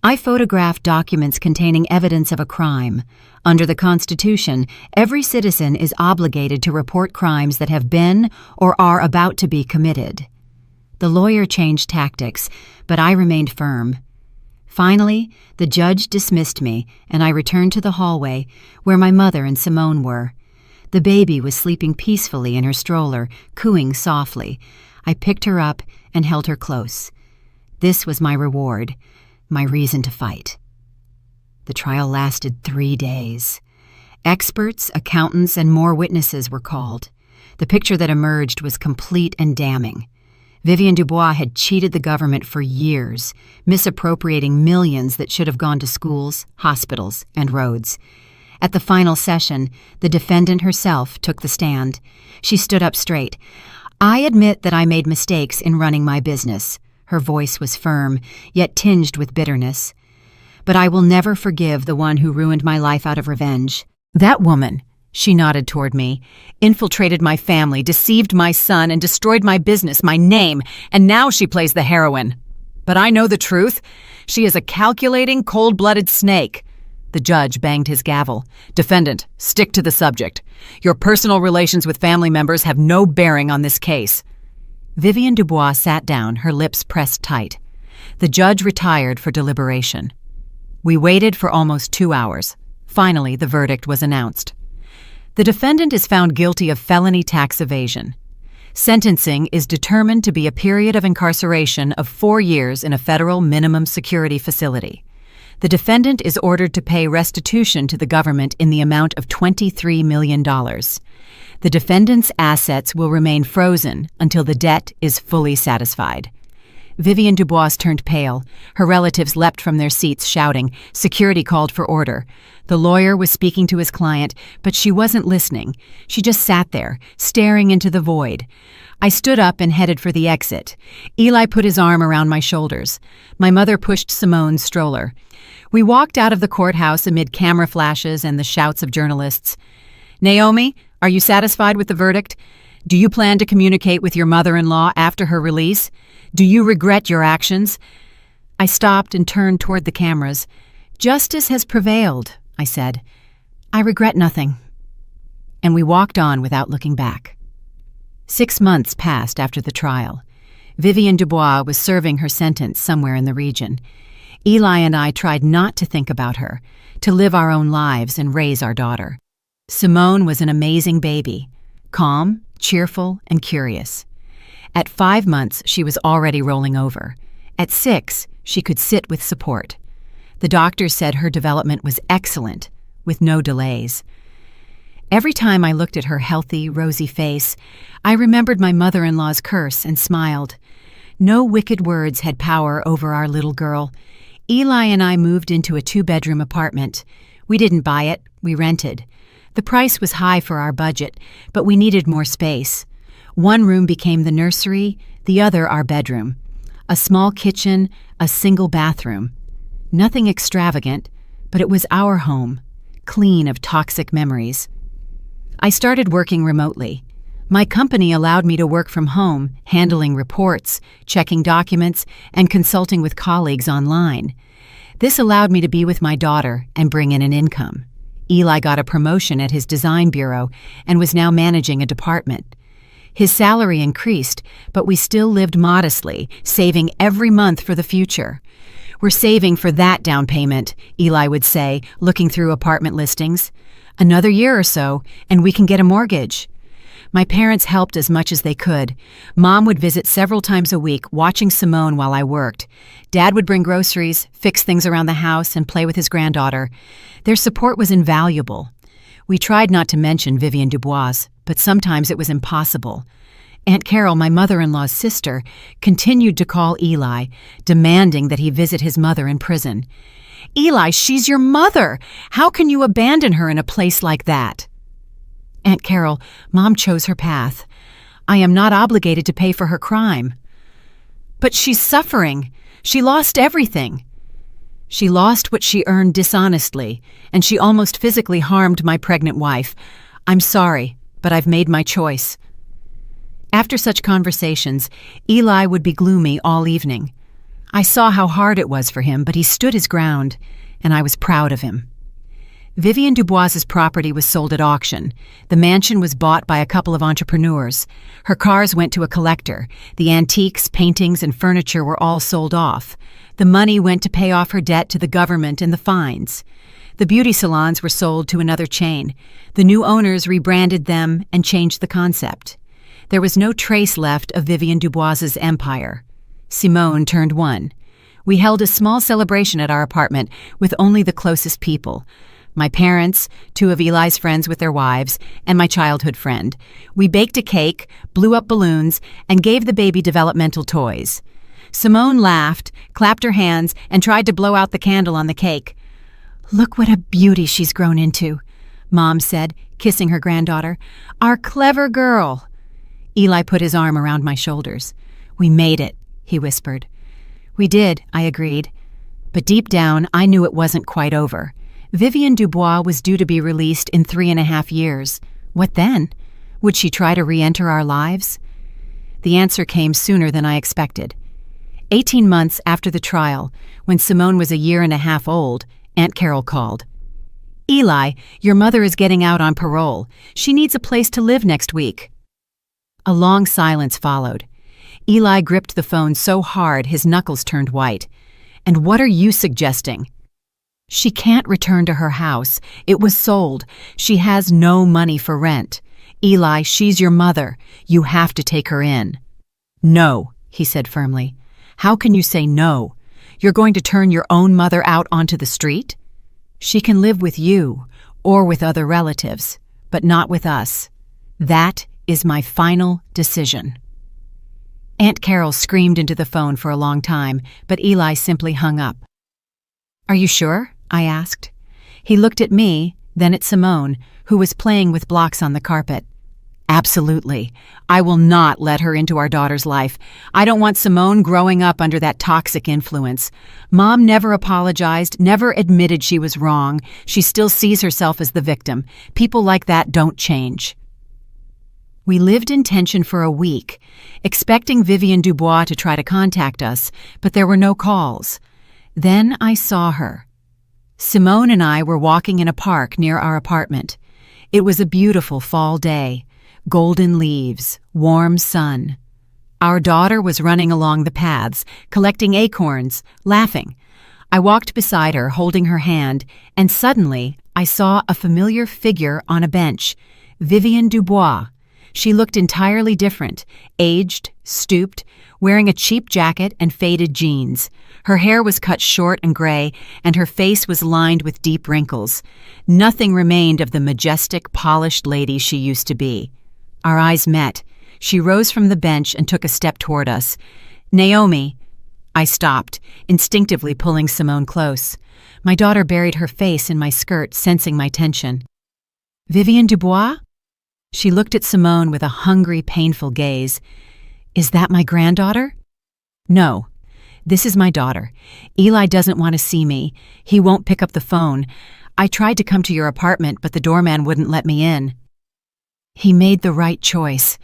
"I photographed documents containing evidence of a crime. Under the Constitution, every citizen is obligated to report crimes that have been or are about to be committed." The lawyer changed tactics, but I remained firm. Finally, the judge dismissed me, and I returned to the hallway where my mother and Simone were. The baby was sleeping peacefully in her stroller, cooing softly. I picked her up and held her close. This was my reward, my reason to fight. The trial lasted 3 days. Experts, accountants, and more witnesses were called. The picture that emerged was complete and damning. Vivian Dubois had cheated the government for years, misappropriating millions that should have gone to schools, hospitals, and roads. At the final session, the defendant herself took the stand. She stood up straight. "I admit that I made mistakes in running my business." Her voice was firm, yet tinged with bitterness. "But I will never forgive the one who ruined my life out of revenge. That woman," she nodded toward me, "infiltrated my family, deceived my son, and destroyed my business, my name, and now she plays the heroine. But I know the truth. She is a calculating, cold-blooded snake." The judge banged his gavel. "Defendant, stick to the subject. Your personal relations with family members have no bearing on this case." Vivian Dubois sat down, her lips pressed tight. The judge retired for deliberation. We waited for almost 2 hours. Finally, the verdict was announced. The defendant is found guilty of felony tax evasion. Sentencing is determined to be a period of incarceration of 4 years in a federal minimum security facility. The defendant is ordered to pay restitution to the government in the amount of $23 million. The defendant's assets will remain frozen until the debt is fully satisfied. Vivian Dubois turned pale. Her relatives leapt from their seats, shouting. Security called for order. The lawyer was speaking to his client, but she wasn't listening. She just sat there, staring into the void. I stood up and headed for the exit. Eli put his arm around my shoulders. My mother pushed Simone's stroller. We walked out of the courthouse amid camera flashes and the shouts of journalists. "Naomi, are you satisfied with the verdict? Do you plan to communicate with your mother-in-law after her release? Do you regret your actions?" I stopped and turned toward the cameras. "Justice has prevailed," I said. "I regret nothing." And we walked on without looking back. 6 months passed after the trial. Vivian Dubois was serving her sentence somewhere in the region. Eli and I tried not to think about her, to live our own lives and raise our daughter. Simone was an amazing baby, calm, cheerful, and curious. At 5 months, she was already rolling over. At 6, she could sit with support. The doctors said her development was excellent, with no delays. Every time I looked at her healthy, rosy face, I remembered my mother-in-law's curse and smiled. No wicked words had power over our little girl. Eli and I moved into a 2-bedroom apartment. We didn't buy it, we rented. The price was high for our budget, but we needed more space. One room became the nursery, the other our bedroom. A small kitchen, a single bathroom. Nothing extravagant, but it was our home, clean of toxic memories. I started working remotely. My company allowed me to work from home, handling reports, checking documents, and consulting with colleagues online. This allowed me to be with my daughter and bring in an income. Eli got a promotion at his design bureau and was now managing a department. His salary increased, but we still lived modestly, saving every month for the future. "We're saving for that down payment," Eli would say, looking through apartment listings. "Another year or so, and we can get a mortgage." My parents helped as much as they could. Mom would visit several times a week, watching Simone while I worked. Dad would bring groceries, fix things around the house, and play with his granddaughter. Their support was invaluable. We tried not to mention Vivienne Dubois, but sometimes it was impossible. Aunt Carol, my mother-in-law's sister, continued to call Eli, demanding that he visit his mother in prison. "Eli, she's your mother! How can you abandon her in a place like that?" "Aunt Carol, Mom chose her path. I am not obligated to pay for her crime." "But she's suffering. She lost everything." "She lost what she earned dishonestly, and she almost physically harmed my pregnant wife. I'm sorry, but I've made my choice." After such conversations, Eli would be gloomy all evening. I saw how hard it was for him, but he stood his ground, and I was proud of him. Vivienne Dubois's property was sold at auction. The mansion was bought by a couple of entrepreneurs. Her cars went to a collector. The antiques, paintings, and furniture were all sold off. The money went to pay off her debt to the government and the fines. The beauty salons were sold to another chain. The new owners rebranded them and changed the concept. There was no trace left of Vivienne Dubois's empire. Simone turned 1. We held a small celebration at our apartment with only the closest people. My parents, 2 of Eli's friends with their wives, and my childhood friend. We baked a cake, blew up balloons, and gave the baby developmental toys. Simone laughed, clapped her hands, and tried to blow out the candle on the cake. "Look what a beauty she's grown into," Mom said, kissing her granddaughter. "Our clever girl." Eli put his arm around my shoulders. "We made it," he whispered. "We did," I agreed. But deep down, I knew it wasn't quite over. Vivienne Dubois was due to be released in 3.5 years. What then? Would she try to re-enter our lives? The answer came sooner than I expected. 18 months after the trial, when Simone was 1.5 years old, Aunt Carol called. "Eli, your mother is getting out on parole. She needs a place to live next week." A long silence followed. Eli gripped the phone so hard his knuckles turned white. "And what are you suggesting?" "She can't return to her house. It was sold. She has no money for rent. Eli, she's your mother. You have to take her in." "No," he said firmly. "How can you say no? You're going to turn your own mother out onto the street? She can live with you or with other relatives, but not with us. That is my final decision." Aunt Carol screamed into the phone for a long time, but Eli simply hung up. "Are you sure?" I asked. He looked at me, then at Simone, who was playing with blocks on the carpet. "Absolutely. I will not let her into our daughter's life. I don't want Simone growing up under that toxic influence. Mom never apologized, never admitted she was wrong. She still sees herself as the victim. People like that don't change." We lived in tension for a week, expecting Vivienne Dubois to try to contact us, but there were no calls. Then I saw her. Simone and I were walking in a park near our apartment. It was a beautiful fall day. Golden leaves, warm sun. Our daughter was running along the paths, collecting acorns, laughing. I walked beside her, holding her hand, and suddenly I saw a familiar figure on a bench, Vivienne Dubois. She looked entirely different, aged, stooped, wearing a cheap jacket and faded jeans. Her hair was cut short and gray, and her face was lined with deep wrinkles. Nothing remained of the majestic, polished lady she used to be. Our eyes met. She rose from the bench and took a step toward us. "Naomi." I stopped, instinctively pulling Simone close. My daughter buried her face in my skirt, sensing my tension. "Vivienne Dubois?" She looked at Simone with a hungry, painful gaze. "Is that my granddaughter?" "No. This is my daughter. Eli doesn't want to see me. He won't pick up the phone. I tried to come to your apartment, but the doorman wouldn't let me in." "He made the right choice."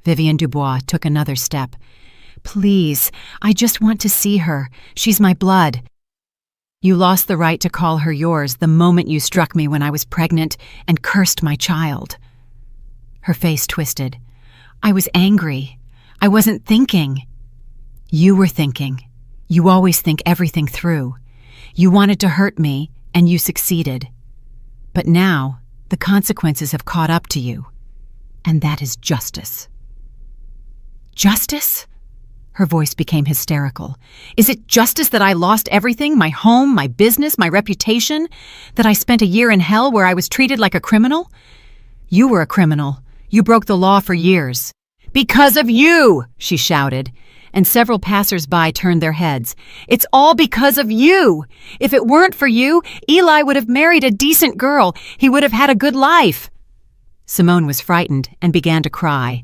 Vivienne Dubois took another step. "Please, I just want to see her. She's my blood." "You lost the right to call her yours the moment you struck me when I was pregnant and cursed my child." Her face twisted. "I was angry. I wasn't thinking." "You were thinking. You always think everything through. You wanted to hurt me, and you succeeded. But now, the consequences have caught up to you. And that is justice." "Justice?" Her voice became hysterical. "Is it justice that I lost everything, my home, my business, my reputation? That I spent a year in hell where I was treated like a criminal? You were a criminal. You broke the law for years." "Because of you!" she shouted, and several passers-by turned their heads. "It's all because of you! If it weren't for you, Eli would have married a decent girl. He would have had a good life." Simone was frightened and began to cry.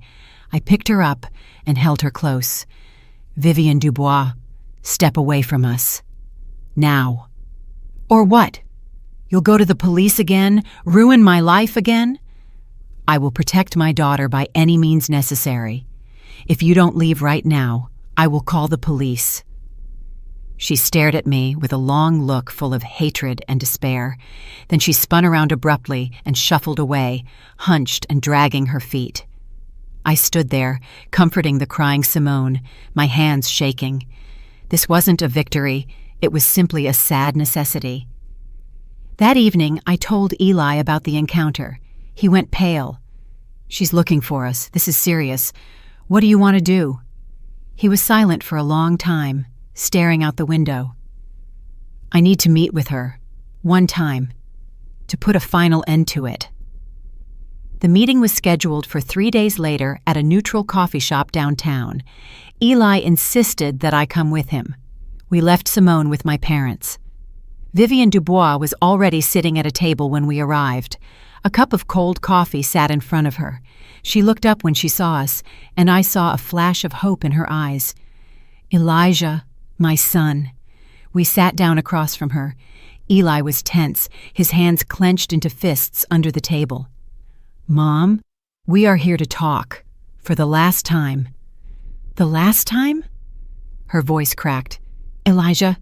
I picked her up and held her close. "Vivienne Dubois, step away from us. Now." "Or what? You'll go to the police again? Ruin my life again?" "I will protect my daughter by any means necessary. If you don't leave right now, I will call the police." She stared at me with a long look full of hatred and despair. Then she spun around abruptly and shuffled away, hunched and dragging her feet. I stood there, comforting the crying Simone, my hands shaking. This wasn't a victory, it was simply a sad necessity. That evening, I told Eli about the encounter. He went pale. "She's looking for us. This is serious. What do you want to do?" He was silent for a long time, staring out the window. "I need to meet with her. One time. To put a final end to it." The meeting was scheduled for 3 days later at a neutral coffee shop downtown. Eli insisted that I come with him. We left Simone with my parents. Vivienne Dubois was already sitting at a table when we arrived. A cup of cold coffee sat in front of her. She looked up when she saw us, and I saw a flash of hope in her eyes. "Elijah, my son." We sat down across from her. Eli was tense, his hands clenched into fists under the table. "Mom, we are here to talk. For the last time." "The last time?" Her voice cracked. "Elijah,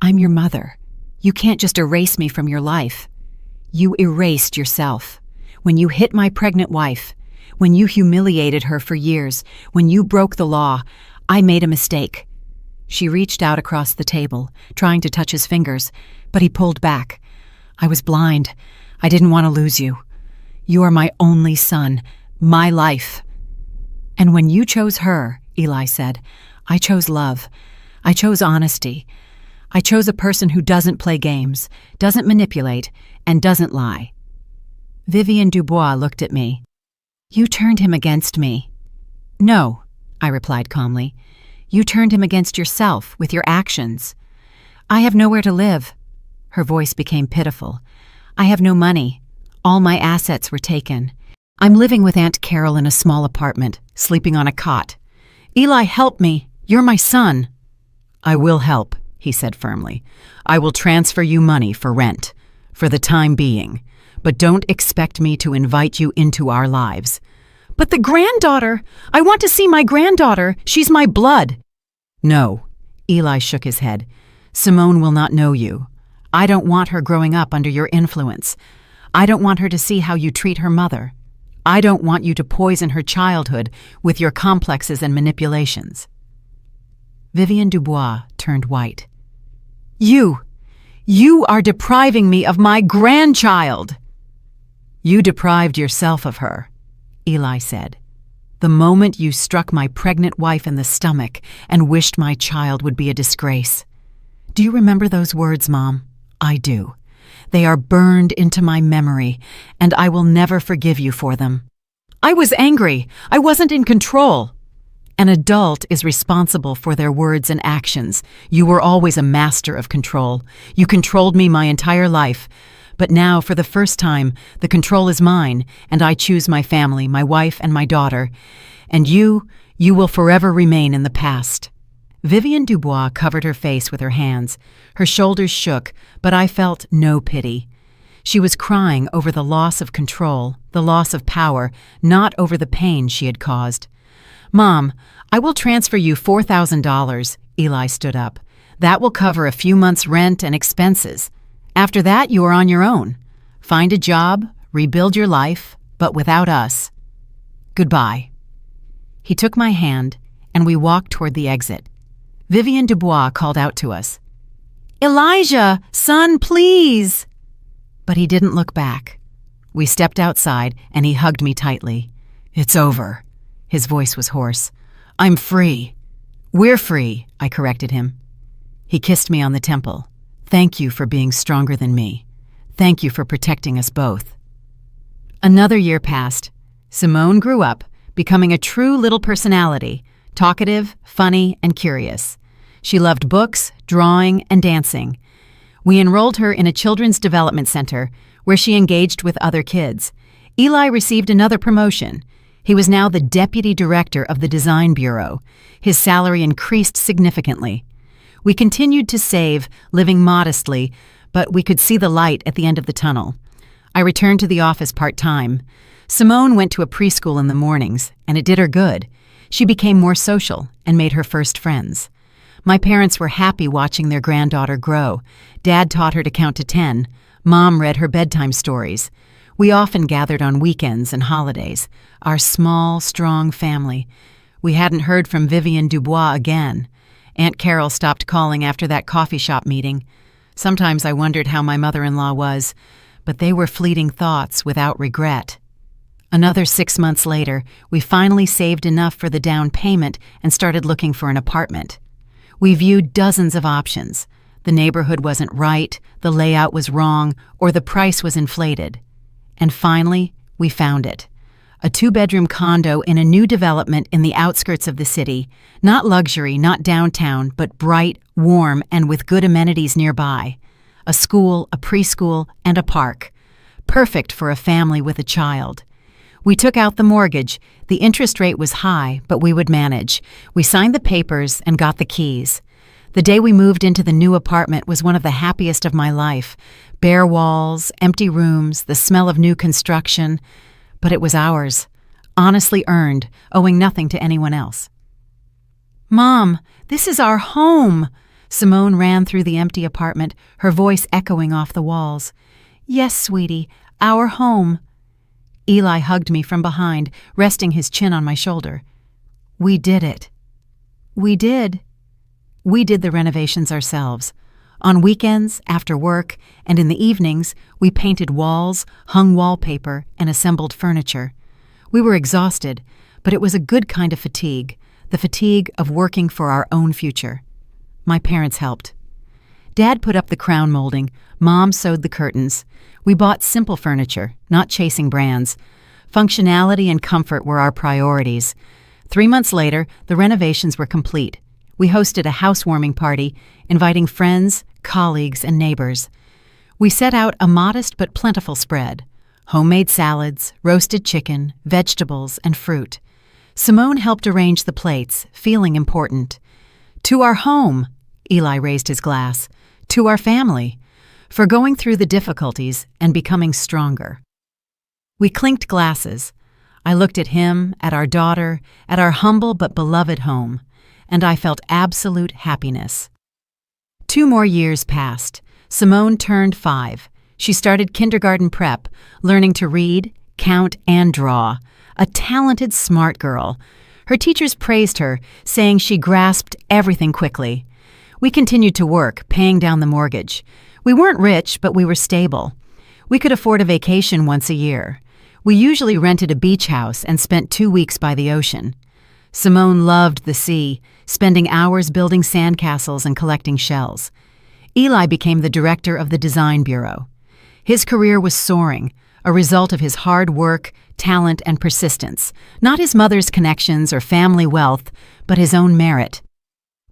I'm your mother. You can't just erase me from your life. You erased yourself. When you hit my pregnant wife, when you humiliated her for years, when you broke the law, I made a mistake." She reached out across the table, trying to touch his fingers, but he pulled back. "I was blind. I didn't want to lose you. You are my only son, my life." "And when you chose her," Eli said, "I chose love. I chose honesty. I chose a person who doesn't play games, doesn't manipulate, and doesn't lie." Vivienne Dubois looked at me. "You turned him against me." "No," I replied calmly. "You turned him against yourself with your actions. I have nowhere to live." Her voice became pitiful. "I have no money. All my assets were taken. I'm living with Aunt Carol in a small apartment, sleeping on a cot. Eli, help me. You're my son." "I will help," he said firmly. "I will transfer you money for rent, for the time being, but don't expect me to invite you into our lives." "But the granddaughter! I want to see my granddaughter. She's my blood." "No," Eli shook his head. "Simone will not know you. I don't want her growing up under your influence. I don't want her to see how you treat her mother. I don't want you to poison her childhood with your complexes and manipulations." Vivienne Dubois turned white. You are depriving me of my grandchild." "You deprived yourself of her," Eli said. the moment you struck my pregnant wife in the stomach and wished my child would be a disgrace. Do you remember those words, Mom? I do. They are burned into my memory, and I will never forgive you for them. I was angry. I wasn't in control. An adult is responsible for their words and actions. You were always a master of control. You controlled me my entire life. But now, for the first time, the control is mine, and I choose my family, my wife and my daughter. And you will forever remain in the past. Vivienne Dubois covered her face with her hands. Her shoulders shook, but I felt no pity. She was crying over the loss of control, the loss of power, not over the pain she had caused. Mom, I will transfer you $4,000. Eli stood up. That will cover a few months' rent and expenses. After that, you are on your own. Find a job, rebuild your life, but without us. Goodbye. He took my hand, and we walked toward the exit. Vivienne Dubois called out to us, Elijah, son, please! But he didn't look back. We stepped outside, and he hugged me tightly. It's over. His voice was hoarse. I'm free. We're free, I corrected him. He kissed me on the temple. Thank you for being stronger than me. Thank you for protecting us both. Another year passed. Simone grew up, becoming a true little personality, talkative, funny, and curious. She loved books, drawing, and dancing. We enrolled her in a children's development center where she engaged with other kids. Eli received another promotion. He was now the deputy director of the design bureau. His salary increased significantly. We continued to save, living modestly, but we could see the light at the end of the tunnel. I returned to the office part-time. Simone went to a preschool in the mornings, and it did her good. She became more social and made her first friends. My parents were happy watching their granddaughter grow. Dad taught her to count to 10. Mom read her bedtime stories. We often gathered on weekends and holidays, our small, strong family. We hadn't heard from Vivienne Dubois again. Aunt Carol stopped calling after that coffee shop meeting. Sometimes I wondered how my mother-in-law was, but they were fleeting thoughts without regret. Another 6 months later, we finally saved enough for the down payment and started looking for an apartment. We viewed dozens of options. The neighborhood wasn't right, the layout was wrong, or the price was inflated. And finally, we found it. A 2-bedroom condo in a new development in the outskirts of the city. Not luxury, not downtown, but bright, warm, and with good amenities nearby. A school, a preschool, and a park. Perfect for a family with a child. We took out the mortgage. The interest rate was high, but we would manage. We signed the papers and got the keys. The day we moved into the new apartment was one of the happiest of my life. Bare walls, empty rooms, the smell of new construction. But it was ours, honestly earned, owing nothing to anyone else. Mom, this is our home! Simone ran through the empty apartment, her voice echoing off the walls. Yes, sweetie, our home. Eli hugged me from behind, resting his chin on my shoulder. We did it. We did. We did the renovations ourselves. On weekends, after work, and in the evenings, we painted walls, hung wallpaper, and assembled furniture. We were exhausted, but it was a good kind of fatigue, the fatigue of working for our own future. My parents helped. Dad put up the crown molding. Mom sewed the curtains. We bought simple furniture, not chasing brands. Functionality and comfort were our priorities. 3 months later, the renovations were complete. We hosted a housewarming party, inviting friends, colleagues, and neighbors. We set out a modest but plentiful spread: homemade salads, roasted chicken, vegetables, and fruit. Simone helped arrange the plates, feeling important. To our home, Eli raised his glass. To our family, for going through the difficulties and becoming stronger. We clinked glasses. I looked at him, at our daughter, at our humble but beloved home, and I felt absolute happiness. 2 more years passed. Simone turned 5. She started kindergarten prep, learning to read, count, and draw. A talented, smart girl. Her teachers praised her, saying she grasped everything quickly. We continued to work, paying down the mortgage. We weren't rich, but we were stable. We could afford a vacation once a year. We usually rented a beach house and spent 2 weeks by the ocean. Simone loved the sea, spending hours building sandcastles and collecting shells. Eli became the director of the design bureau. His career was soaring, a result of his hard work, talent, and persistence, not his mother's connections or family wealth, but his own merit.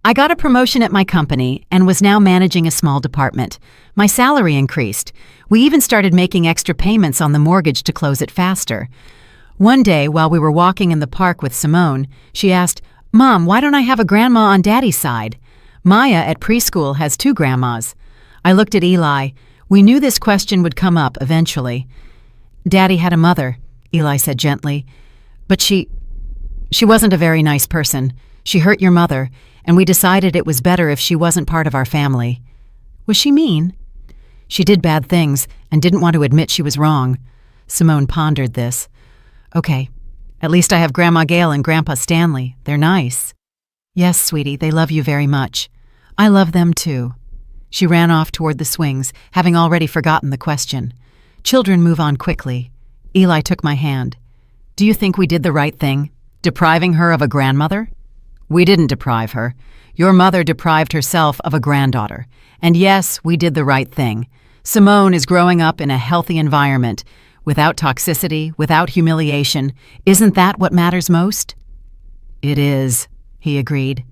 I got a promotion at my company and was now managing a small department. My salary increased. We even started making extra payments on the mortgage to close it faster. One day, while we were walking in the park with Simone, she asked, "Mom, why don't I have a grandma on Daddy's side?" Maya at preschool has 2 grandmas. I looked at Eli. We knew this question would come up eventually. "Daddy had a mother," Eli said gently. "But she wasn't a very nice person. She hurt your mother, and we decided it was better if she wasn't part of our family." "Was she mean?" "She did bad things and didn't want to admit she was wrong." Simone pondered this. "Okay, at least I have Grandma Gail and Grandpa Stanley. They're nice." "Yes, sweetie, they love you very much. I love them too." She ran off toward the swings, having already forgotten the question. Children move on quickly. Eli took my hand. "Do you think we did the right thing, depriving her of a grandmother?" "We didn't deprive her. Your mother deprived herself of a granddaughter. And yes, we did the right thing. Simone is growing up in a healthy environment, without toxicity, without humiliation. Isn't that what matters most?" "It is," he agreed.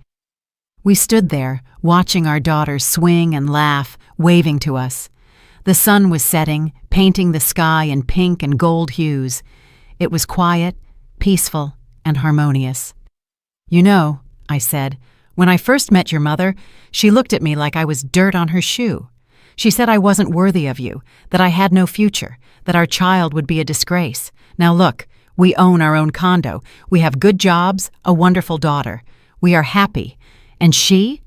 We stood there, watching our daughter swing and laugh, waving to us. The sun was setting, painting the sky in pink and gold hues. It was quiet, peaceful, and harmonious. "You know," I said, "when I first met your mother, she looked at me like I was dirt on her shoe. She said I wasn't worthy of you, that I had no future, that our child would be a disgrace. Now look, we own our own condo. We have good jobs, a wonderful daughter. We are happy. And she?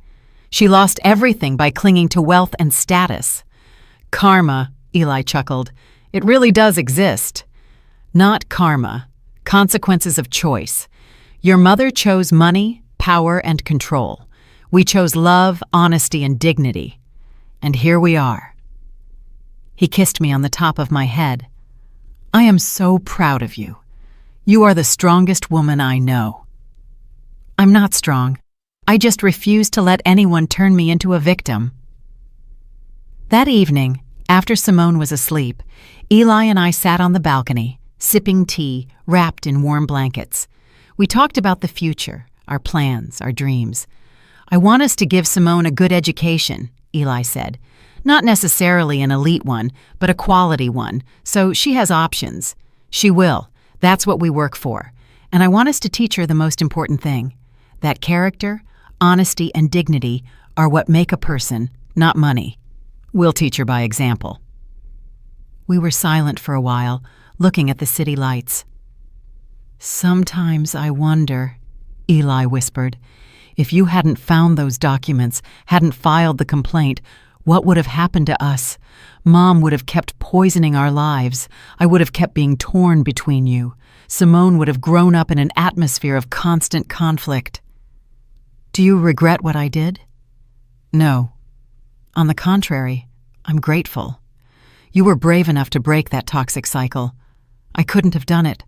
She lost everything by clinging to wealth and status." "Karma," Eli chuckled. "It really does exist." "Not karma. Consequences of choice. Your mother chose money, power, and control. We chose love, honesty, and dignity. And here we are." He kissed me on the top of my head. "I am so proud of you. You are the strongest woman I know." "I'm not strong. I just refuse to let anyone turn me into a victim." That evening, after Simone was asleep, Eli and I sat on the balcony, sipping tea, wrapped in warm blankets. We talked about the future, our plans, our dreams. "I want us to give Simone a good education," Eli said. "Not necessarily an elite one, but a quality one, so she has options. She will. That's what we work for. And I want us to teach her the most important thing, that character, honesty, and dignity are what make a person, not money. We'll teach her by example." We were silent for a while, looking at the city lights. "Sometimes I wonder," Eli whispered, "if you hadn't found those documents, hadn't filed the complaint, what would have happened to us? Mom would have kept poisoning our lives. I would have kept being torn between you. Simone would have grown up in an atmosphere of constant conflict." "Do you regret what I did?" "No. On the contrary, I'm grateful. You were brave enough to break that toxic cycle. I couldn't have done it.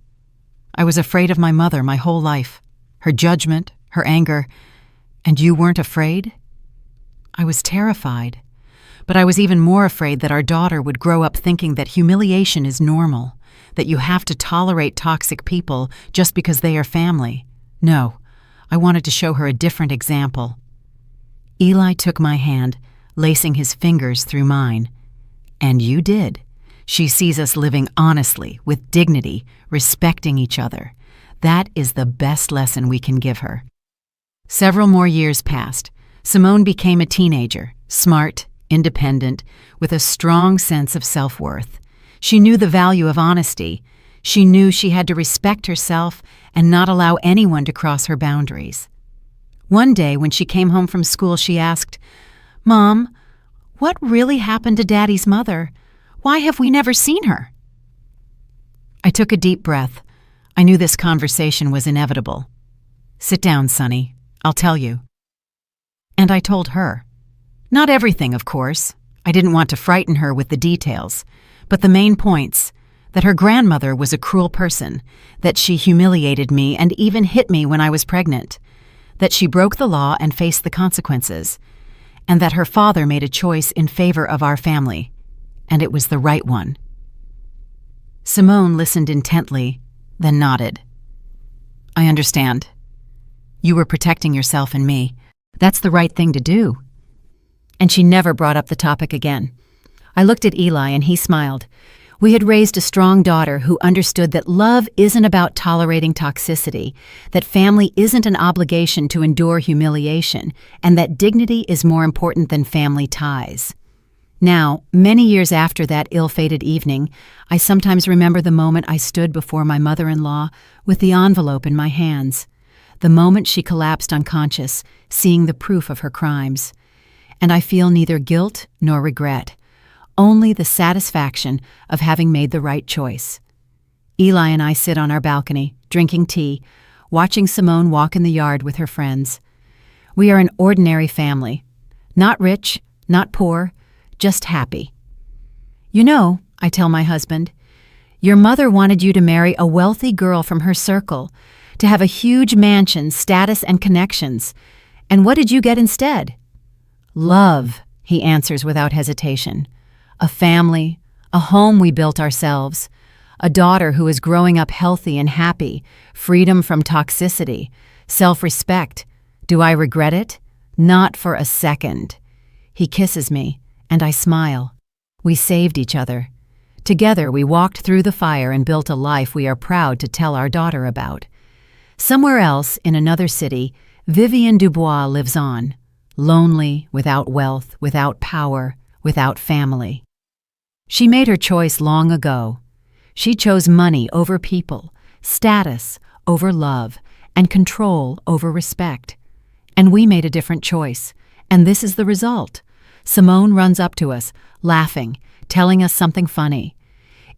I was afraid of my mother my whole life, her judgment, her anger, and you weren't afraid?" "I was terrified, but I was even more afraid that our daughter would grow up thinking that humiliation is normal, that you have to tolerate toxic people just because they are family. No, I wanted to show her a different example." Eli took my hand, lacing his fingers through mine. "And you did. She sees us living honestly, with dignity, respecting each other. That is the best lesson we can give her." Several more years passed. Simone became a teenager, smart, independent, with a strong sense of self-worth. She knew the value of honesty. She knew she had to respect herself and not allow anyone to cross her boundaries. One day, when she came home from school, she asked, "Mom, what really happened to Daddy's mother? Why have we never seen her?" I took a deep breath. I knew this conversation was inevitable. "Sit down, Sonny. I'll tell you." And I told her. Not everything, of course. I didn't want to frighten her with the details, but the main points, that her grandmother was a cruel person, that she humiliated me and even hit me when I was pregnant, that she broke the law and faced the consequences, and that her father made a choice in favor of our family, and it was the right one. Simone listened intently, then nodded. I understand. You were protecting yourself and me. That's the right thing to do. And she never brought up the topic again. I looked at Eli and he smiled. We had raised a strong daughter who understood that love isn't about tolerating toxicity, that family isn't an obligation to endure humiliation, and that dignity is more important than family ties. Now, many years after that ill-fated evening, I sometimes remember the moment I stood before my mother-in-law with the envelope in my hands, the moment she collapsed unconscious, seeing the proof of her crimes. And I feel neither guilt nor regret, only the satisfaction of having made the right choice. Eli and I sit on our balcony, drinking tea, watching Simone walk in the yard with her friends. We are an ordinary family. Not rich, not poor, just happy. You know, I tell my husband, your mother wanted you to marry a wealthy girl from her circle, to have a huge mansion, status, and connections. And what did you get instead? Love, he answers without hesitation. A family, a home we built ourselves, a daughter who is growing up healthy and happy, freedom from toxicity, self-respect. Do I regret it? Not for a second. He kisses me, and I smile. We saved each other. Together we walked through the fire and built a life we are proud to tell our daughter about. Somewhere else, in another city, Vivienne Dubois lives on, lonely, without wealth, without power, without family. She made her choice long ago. She chose money over people, status over love, and control over respect. And we made a different choice, and this is the result. Simone runs up to us, laughing, telling us something funny.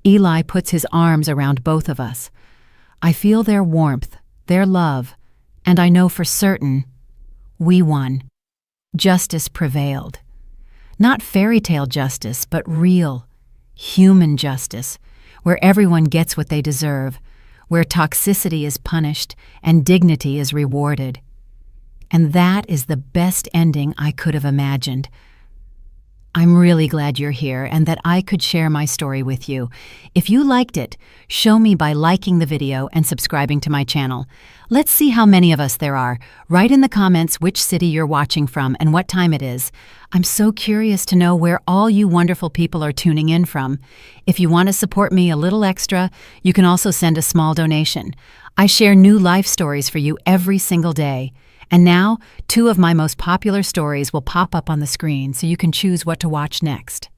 Eli puts his arms around both of us. I feel their warmth, their love, and I know for certain we won. Justice prevailed. Not fairy tale justice, but real, human justice, where everyone gets what they deserve, where toxicity is punished and dignity is rewarded. And that is the best ending I could have imagined. I'm really glad you're here and that I could share my story with you. If you liked it, show me by liking the video and subscribing to my channel. Let's see how many of us there are. Write in the comments which city you're watching from and what time it is. I'm so curious to know where all you wonderful people are tuning in from. If you want to support me a little extra, you can also send a small donation. I share new life stories for you every single day. And now, 2 of my most popular stories will pop up on the screen so you can choose what to watch next.